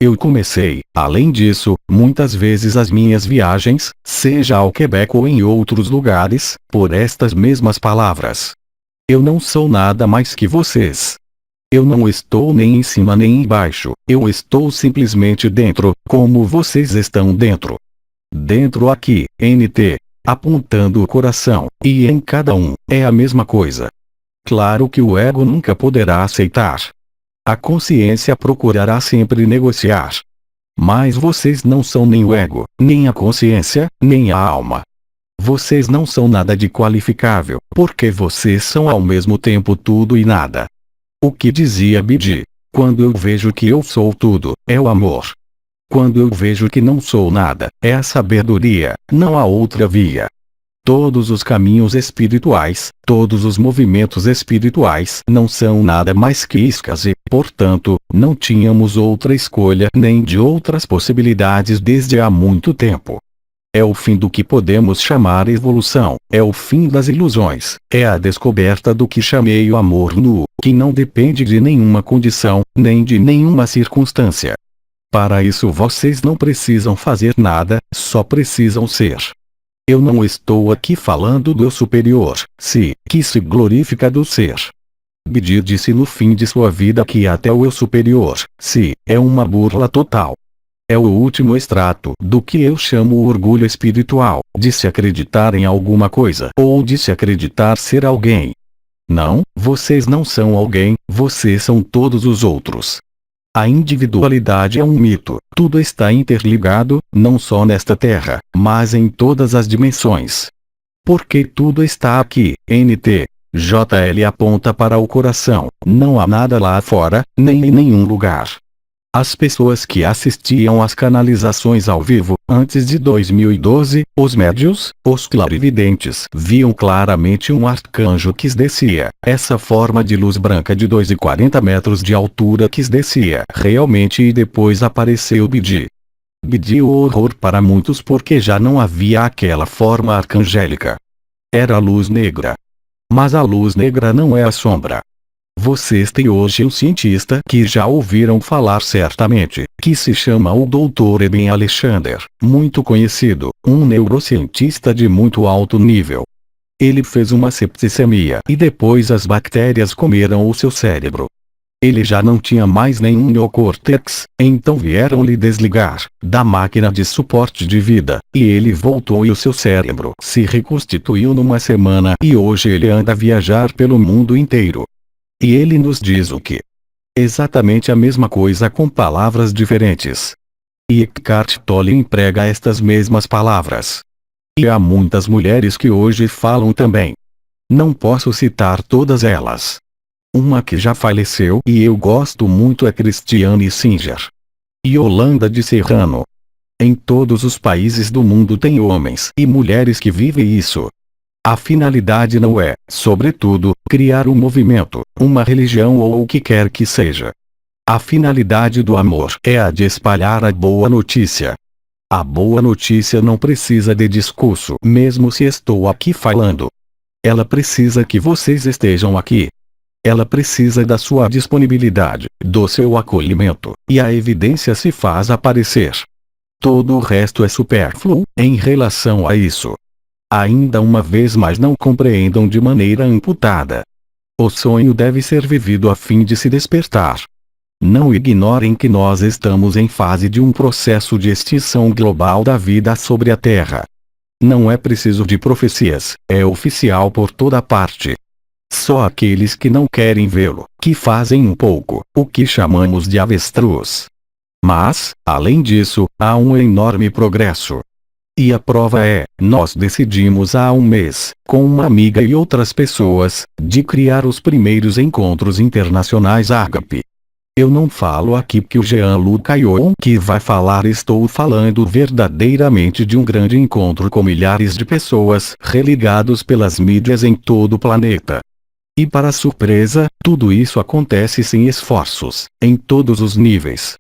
Eu comecei, além disso, muitas vezes as minhas viagens, seja ao Quebec ou em outros lugares, por estas mesmas palavras. Eu não sou nada mais que vocês. Eu não estou nem em cima nem embaixo, eu estou simplesmente dentro, como vocês estão dentro. Dentro aqui, NT, apontando o coração, e em cada um, é a mesma coisa. Claro que o ego nunca poderá aceitar. A consciência procurará sempre negociar. Mas vocês não são nem o ego, nem a consciência, nem a alma. Vocês não são nada de qualificável, porque vocês são ao mesmo tempo tudo e nada. O que dizia Bidi? Quando eu vejo que eu sou tudo, é o amor. Quando eu vejo que não sou nada, é a sabedoria, não há outra via. Todos os caminhos espirituais, todos os movimentos espirituais não são nada mais que iscas e, portanto, não tínhamos outra escolha nem de outras possibilidades desde há muito tempo. É o fim do que podemos chamar evolução, é o fim das ilusões, é a descoberta do que chamei o amor nu, que não depende de nenhuma condição, nem de nenhuma circunstância. Para isso vocês não precisam fazer nada, só precisam ser. Eu não estou aqui falando do eu superior, que se glorifica do ser. Bidi disse no fim de sua vida que até o eu superior, é uma burla total. É o último extrato do que eu chamo o orgulho espiritual, de se acreditar em alguma coisa ou de se acreditar ser alguém. Não, vocês não são alguém, vocês são todos os outros. A individualidade é um mito, tudo está interligado, não só nesta terra, mas em todas as dimensões. Porque tudo está aqui, NT. JL aponta para o coração, não há nada lá fora, nem em nenhum lugar. As pessoas que assistiam às canalizações ao vivo, antes de 2012, os médios, os clarividentes, viam claramente um arcanjo que descia, essa forma de luz branca de 2,40 metros de altura que descia realmente e depois apareceu Bidi. Bidi o horror para muitos porque já não havia aquela forma arcangélica. Era a luz negra. Mas a luz negra não é a sombra. Vocês têm hoje um cientista que já ouviram falar certamente, que se chama o Dr. Eben Alexander, muito conhecido, um neurocientista de muito alto nível. Ele fez uma septicemia e depois as bactérias comeram o seu cérebro. Ele já não tinha mais nenhum neocórtex, então vieram lhe desligar da máquina de suporte de vida, e ele voltou e o seu cérebro se reconstituiu numa semana e hoje ele anda a viajar pelo mundo inteiro. E ele nos diz o que? Exatamente a mesma coisa com palavras diferentes. E Eckhart Tolle emprega estas mesmas palavras. E há muitas mulheres que hoje falam também. Não posso citar todas elas. Uma que já faleceu e eu gosto muito é Christiane Singer. E Yolanda de Serrano. Em todos os países do mundo tem homens e mulheres que vivem isso. A finalidade não é, sobretudo, criar um movimento, uma religião ou o que quer que seja. A finalidade do amor é a de espalhar a boa notícia. A boa notícia não precisa de discurso, mesmo se estou aqui falando. Ela precisa que vocês estejam aqui. Ela precisa da sua disponibilidade, do seu acolhimento, e a evidência se faz aparecer. Todo o resto é supérfluo, em relação a isso. Ainda uma vez mais, não compreendam de maneira amputada. O sonho deve ser vivido a fim de se despertar. Não ignorem que nós estamos em fase de um processo de extinção global da vida sobre a Terra. Não é preciso de profecias, é oficial por toda parte. Só aqueles que não querem vê-lo, que fazem um pouco, o que chamamos de avestruz. Mas, além disso, há um enorme progresso. E a prova é, nós decidimos há um mês, com uma amiga e outras pessoas, de criar os primeiros encontros internacionais Ágape. Eu não falo aqui que o Jean-Luc Caillon que vai falar, estou falando verdadeiramente de um grande encontro com milhares de pessoas religados pelas mídias em todo o planeta. E para surpresa, tudo isso acontece sem esforços, em todos os níveis.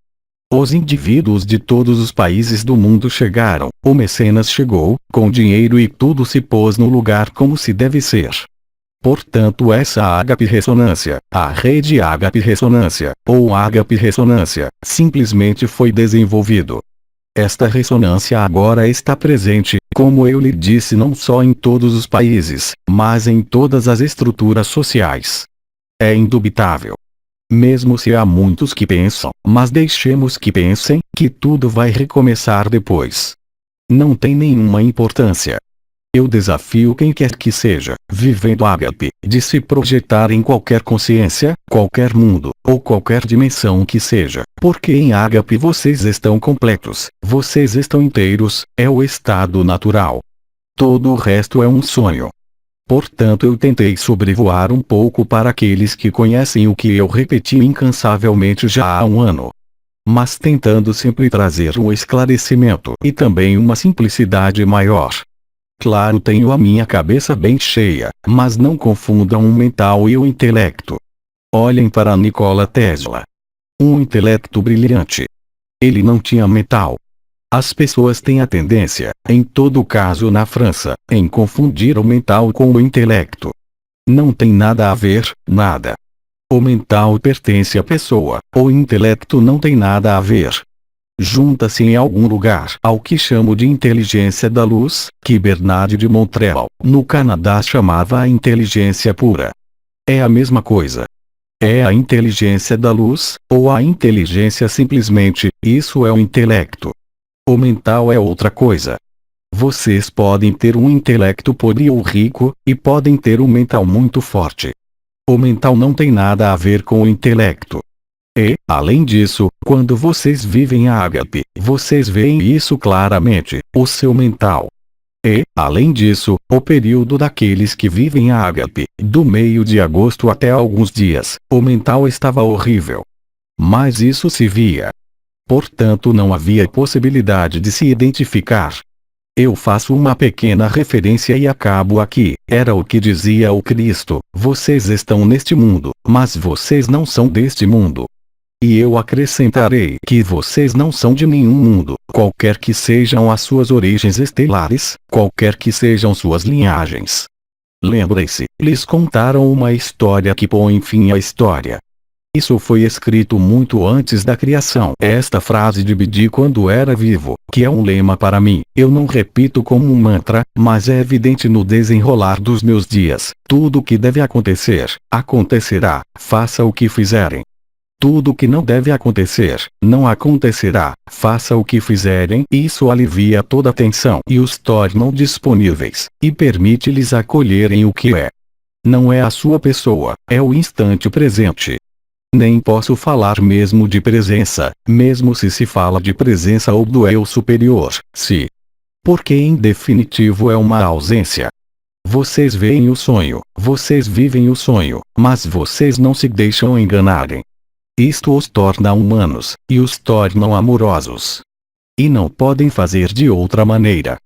Os indivíduos de todos os países do mundo chegaram, o mecenas chegou, com dinheiro e tudo se pôs no lugar como se deve ser. Portanto, essa Ágape Ressonância, a rede Ágape Ressonância, ou Ágape Ressonância, simplesmente foi desenvolvido. Esta ressonância agora está presente, como eu lhe disse, não só em todos os países, mas em todas as estruturas sociais. É indubitável. Mesmo se há muitos que pensam, mas deixemos que pensem, que tudo vai recomeçar depois. Não tem nenhuma importância. Eu desafio quem quer que seja, vivendo Ágape, de se projetar em qualquer consciência, qualquer mundo, ou qualquer dimensão que seja, porque em Ágape vocês estão completos, vocês estão inteiros, é o estado natural. Todo o resto é um sonho. Portanto, eu tentei sobrevoar um pouco para aqueles que conhecem o que eu repeti incansavelmente já há um ano. Mas tentando sempre trazer um esclarecimento e também uma simplicidade maior. Claro, tenho a minha cabeça bem cheia, mas não confundam o mental e o intelecto. Olhem para Nikola Tesla. Um intelecto brilhante. Ele não tinha mental. As pessoas têm a tendência, em todo caso na França, em confundir o mental com o intelecto. Não tem nada a ver, nada. O mental pertence à pessoa, o intelecto não tem nada a ver. Junta-se em algum lugar ao que chamo de inteligência da luz, que Bernard de Montreal, no Canadá, chamava a inteligência pura. É a mesma coisa. É a inteligência da luz, ou a inteligência simplesmente, isso é o intelecto. O mental é outra coisa. Vocês podem ter um intelecto pobre ou rico, e podem ter um mental muito forte. O mental não tem nada a ver com o intelecto. E, além disso, quando vocês vivem a Ágape, vocês veem isso claramente, o seu mental. E, além disso, o período daqueles que vivem a Ágape, do meio de agosto até alguns dias, o mental estava horrível. Mas isso se via. Portanto, não havia possibilidade de se identificar. Eu faço uma pequena referência e acabo aqui. Era o que dizia o Cristo: vocês estão neste mundo, mas vocês não são deste mundo. E eu acrescentarei que vocês não são de nenhum mundo, qualquer que sejam as suas origens estelares, qualquer que sejam suas linhagens. Lembrem-se, lhes contaram uma história que põe fim à história. Isso foi escrito muito antes da criação. Esta frase dividi quando era vivo, que é um lema para mim. Eu não repito como um mantra, mas é evidente no desenrolar dos meus dias. Tudo o que deve acontecer, acontecerá, faça o que fizerem. Tudo o que não deve acontecer, não acontecerá, faça o que fizerem. Isso alivia toda a tensão e os tornam disponíveis, e permite-lhes acolherem o que é. Não é a sua pessoa, é o instante presente. Nem posso falar mesmo de presença, mesmo se fala de presença ou do eu superior, se. Porque em definitivo é uma ausência. Vocês veem o sonho, vocês vivem o sonho, mas vocês não se deixam enganarem. Isto os torna humanos, e os tornam amorosos. E não podem fazer de outra maneira.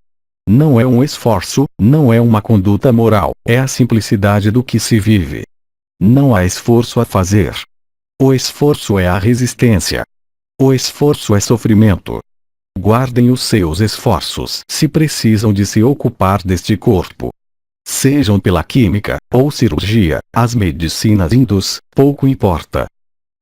Não é um esforço, não é uma conduta moral, é a simplicidade do que se vive. Não há esforço a fazer. O esforço é a resistência. O esforço é sofrimento. Guardem os seus esforços se precisam de se ocupar deste corpo. Sejam pela química, ou cirurgia, as medicinas hindus, pouco importa.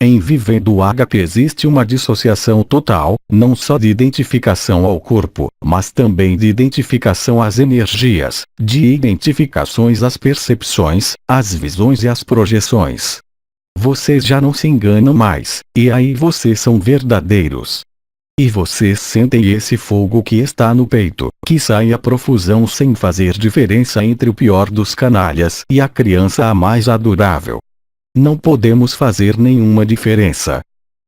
Em Vivendo o HP existe uma dissociação total, não só de identificação ao corpo, mas também de identificação às energias, de identificações às percepções, às visões e às projeções. Vocês já não se enganam mais, e aí vocês são verdadeiros. E vocês sentem esse fogo que está no peito, que sai a profusão sem fazer diferença entre o pior dos canalhas e a criança a mais adorável. Não podemos fazer nenhuma diferença.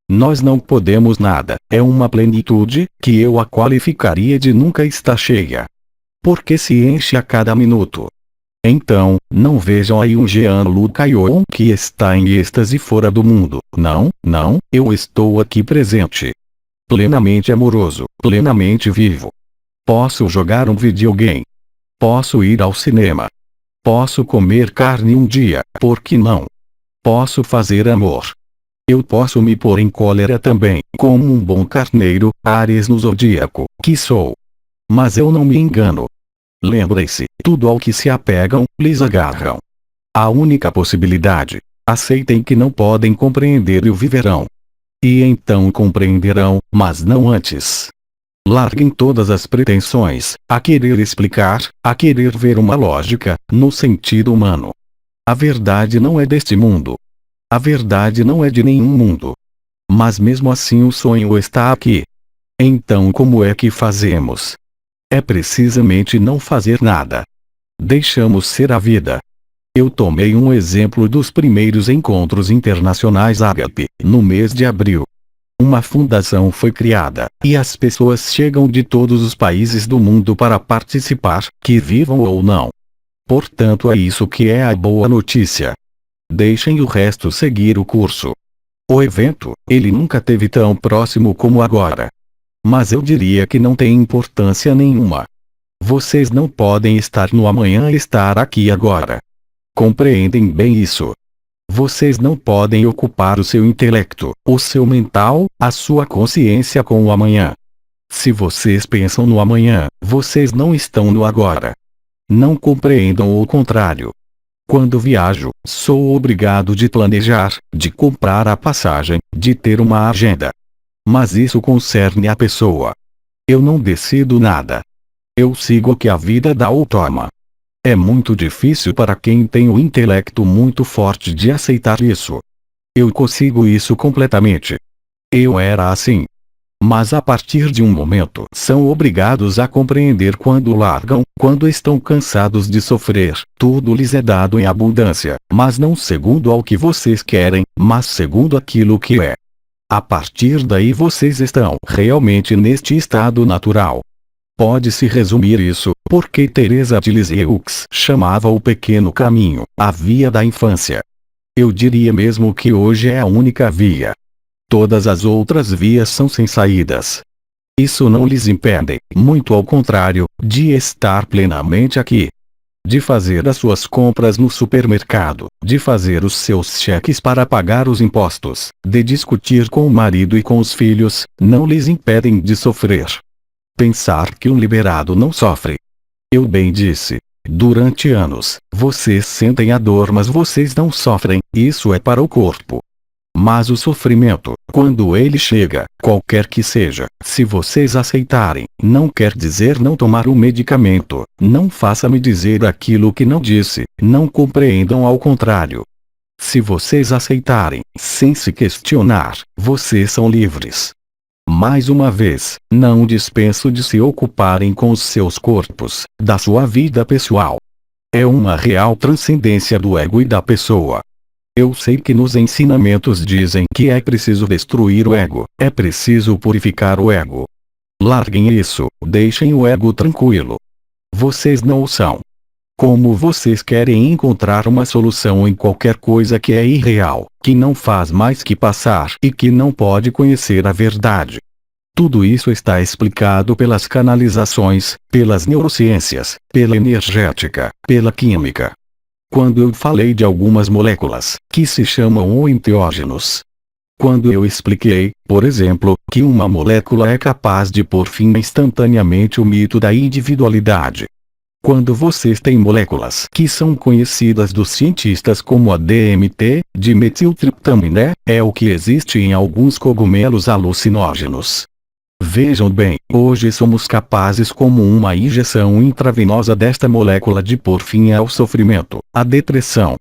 Nós não podemos nada, é uma plenitude, que eu a qualificaria de nunca está cheia. Porque se enche a cada minuto. Então, não vejam aí um Jean-Luc Ayon que está em êxtase fora do mundo. Não, não, eu estou aqui presente. Plenamente amoroso, plenamente vivo. Posso jogar um videogame. Posso ir ao cinema. Posso comer carne um dia, por que não? Posso fazer amor. Eu posso me pôr em cólera também, como um bom carneiro, Áries no zodíaco, que sou. Mas eu não me engano. Lembrem-se, tudo ao que se apegam, lhes agarram. A única possibilidade. Aceitem que não podem compreender e o viverão. E então compreenderão, mas não antes. Larguem todas as pretensões, a querer explicar, a querer ver uma lógica, no sentido humano. A verdade não é deste mundo. A verdade não é de nenhum mundo. Mas mesmo assim o sonho está aqui. Então como é que fazemos? É precisamente não fazer nada. Deixamos ser a vida. Eu tomei um exemplo dos primeiros encontros internacionais Ágape, no mês de abril. Uma fundação foi criada, e as pessoas chegam de todos os países do mundo para participar, que vivam ou não. Portanto é isso que é a boa notícia. Deixem o resto seguir o curso. O evento, ele nunca teve tão próximo como agora. Mas eu diria que não tem importância nenhuma. Vocês não podem estar no amanhã e estar aqui agora. Compreendem bem isso? Vocês não podem ocupar o seu intelecto, o seu mental, a sua consciência com o amanhã. Se vocês pensam no amanhã, vocês não estão no agora. Não compreendam o contrário. Quando viajo, sou obrigado de planejar, de comprar a passagem, de ter uma agenda. Mas isso concerne a pessoa. Eu não decido nada. Eu sigo o que a vida dá ou toma. É muito difícil para quem tem o intelecto muito forte de aceitar isso. Eu consigo isso completamente. Eu era assim. Mas a partir de um momento são obrigados a compreender quando largam, quando estão cansados de sofrer, tudo lhes é dado em abundância, mas não segundo ao que vocês querem, mas segundo aquilo que é. A partir daí vocês estão realmente neste estado natural. Pode-se resumir isso, porque Teresa de Lisieux chamava o pequeno caminho, a via da infância. Eu diria mesmo que hoje é a única via. Todas as outras vias são sem saídas. Isso não lhes impede, muito ao contrário, de estar plenamente aqui. De fazer as suas compras no supermercado, de fazer os seus cheques para pagar os impostos, de discutir com o marido e com os filhos, não lhes impedem de sofrer. Pensar que um liberado não sofre. Eu bem disse. Durante anos, vocês sentem a dor mas vocês não sofrem, isso é para o corpo. Mas o sofrimento, quando ele chega, qualquer que seja, se vocês aceitarem, não quer dizer não tomar o medicamento, não faça-me dizer aquilo que não disse, não compreendam ao contrário. Se vocês aceitarem, sem se questionar, vocês são livres. Mais uma vez, não dispenso de se ocuparem com os seus corpos, da sua vida pessoal. É uma real transcendência do ego e da pessoa. Eu sei que nos ensinamentos dizem que é preciso destruir o ego, é preciso purificar o ego. Larguem isso, deixem o ego tranquilo. Vocês não o são. Como vocês querem encontrar uma solução em qualquer coisa que é irreal, que não faz mais que passar e que não pode conhecer a verdade? Tudo isso está explicado pelas canalizações, pelas neurociências, pela energética, pela química. Quando eu falei de algumas moléculas, que se chamam enteógenos. Quando eu expliquei, por exemplo, que uma molécula é capaz de pôr fim instantaneamente ao mito da individualidade. Quando vocês têm moléculas que são conhecidas dos cientistas como a DMT, dimetiltriptamina, é o que existe em alguns cogumelos alucinógenos. Vejam bem, hoje somos capazes como uma injeção intravenosa desta molécula de pôr fim ao sofrimento, à depressão.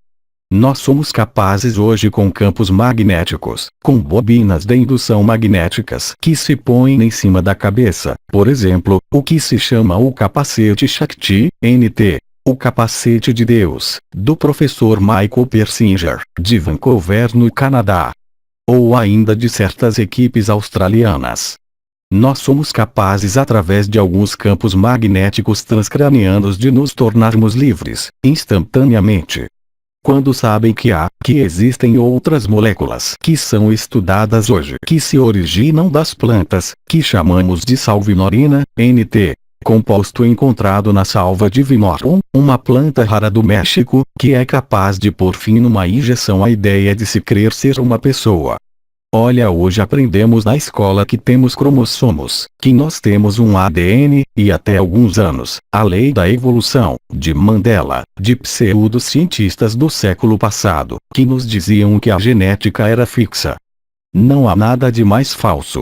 Nós somos capazes hoje com campos magnéticos, com bobinas de indução magnéticas que se põem em cima da cabeça, por exemplo, o que se chama o capacete Shakti, NT, o capacete de Deus, do professor Michael Persinger, de Vancouver no Canadá. Ou ainda de certas equipes australianas. Nós somos capazes através de alguns campos magnéticos transcranianos de nos tornarmos livres, instantaneamente. Quando sabem que existem outras moléculas que são estudadas hoje que se originam das plantas, que chamamos de salvinorina, NT, composto encontrado na salva divinorum, uma planta rara do México, que é capaz de pôr fim numa injeção à ideia de se crer ser uma pessoa. Olha, hoje aprendemos na escola que temos cromossomos, que nós temos um ADN, e até alguns anos, a lei da evolução, de Mandela, de pseudocientistas do século passado, que nos diziam que a genética era fixa. Não há nada de mais falso.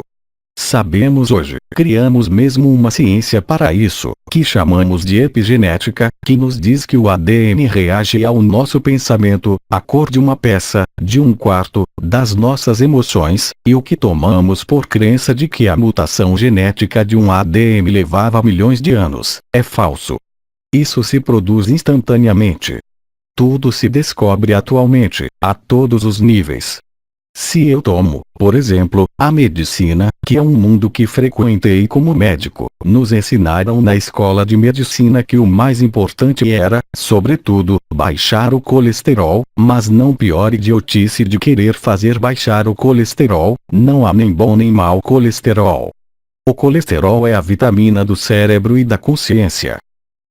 Sabemos hoje, criamos mesmo uma ciência para isso, que chamamos de epigenética, que nos diz que o ADN reage ao nosso pensamento, à cor de uma peça, de um quarto, das nossas emoções, e o que tomamos por crença de que a mutação genética de um ADN levava milhões de anos, é falso. Isso se produz instantaneamente. Tudo se descobre atualmente, a todos os níveis. Se eu tomo, por exemplo, a medicina, que é um mundo que frequentei como médico, nos ensinaram na escola de medicina que o mais importante era, sobretudo, baixar o colesterol, mas não pior idiotice de querer fazer baixar o colesterol, não há nem bom nem mau colesterol. O colesterol é a vitamina do cérebro e da consciência.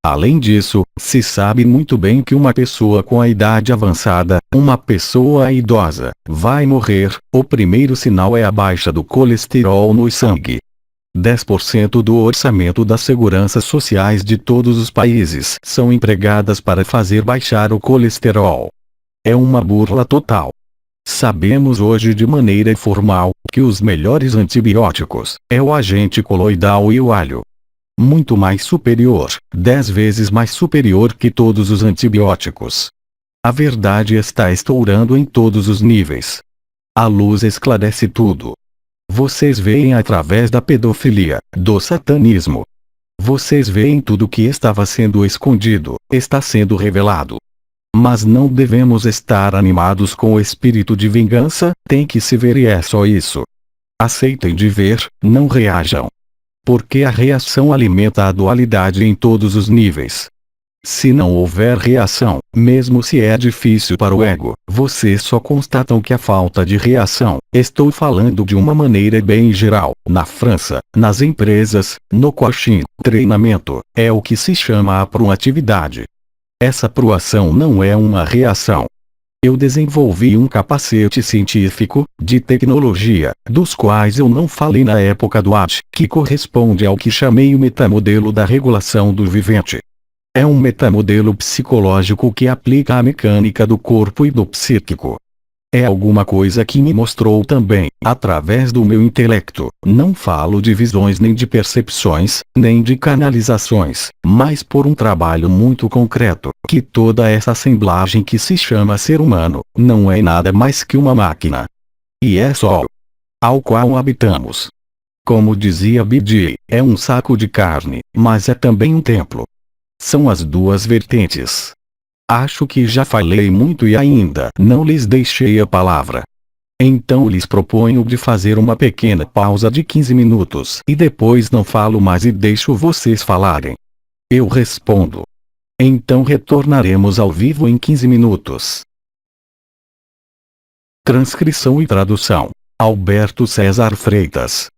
Além disso, se sabe muito bem que uma pessoa com a idade avançada, uma pessoa idosa, vai morrer. O primeiro sinal é a baixa do colesterol no sangue. 10% do orçamento das seguranças sociais de todos os países são empregadas para fazer baixar o colesterol. É uma burla total. Sabemos hoje de maneira formal que os melhores antibióticos é o agente coloidal e o alho. Muito mais superior, 10 vezes mais superior que todos os antibióticos. A verdade está estourando em todos os níveis. A luz esclarece tudo. Vocês veem através da pedofilia, do satanismo. Vocês veem tudo que estava sendo escondido, está sendo revelado. Mas não devemos estar animados com o espírito de vingança, tem que se ver e é só isso. Aceitem de ver, não reajam. Porque a reação alimenta a dualidade em todos os níveis. Se não houver reação, mesmo se é difícil para o ego, vocês só constatam que a falta de reação, estou falando de uma maneira bem geral, na França, nas empresas, no coaching, treinamento, é o que se chama a proatividade. Essa proação não é uma reação. Eu desenvolvi um capacete científico, de tecnologia, dos quais eu não falei na época do AT, que corresponde ao que chamei o metamodelo da regulação do vivente. É um metamodelo psicológico que aplica a mecânica do corpo e do psíquico. É alguma coisa que me mostrou também, através do meu intelecto, não falo de visões nem de percepções, nem de canalizações, mas por um trabalho muito concreto, que toda essa assemblagem que se chama ser humano, não é nada mais que uma máquina. E é só ao qual habitamos. Como dizia Bidi, é um saco de carne, mas é também um templo. São as duas vertentes. Acho que já falei muito e ainda não lhes deixei a palavra. Então lhes proponho de fazer uma pequena pausa de 15 minutos e depois não falo mais e deixo vocês falarem. Eu respondo. Então retornaremos ao vivo em 15 minutos. Transcrição e tradução: Alberto César Freitas.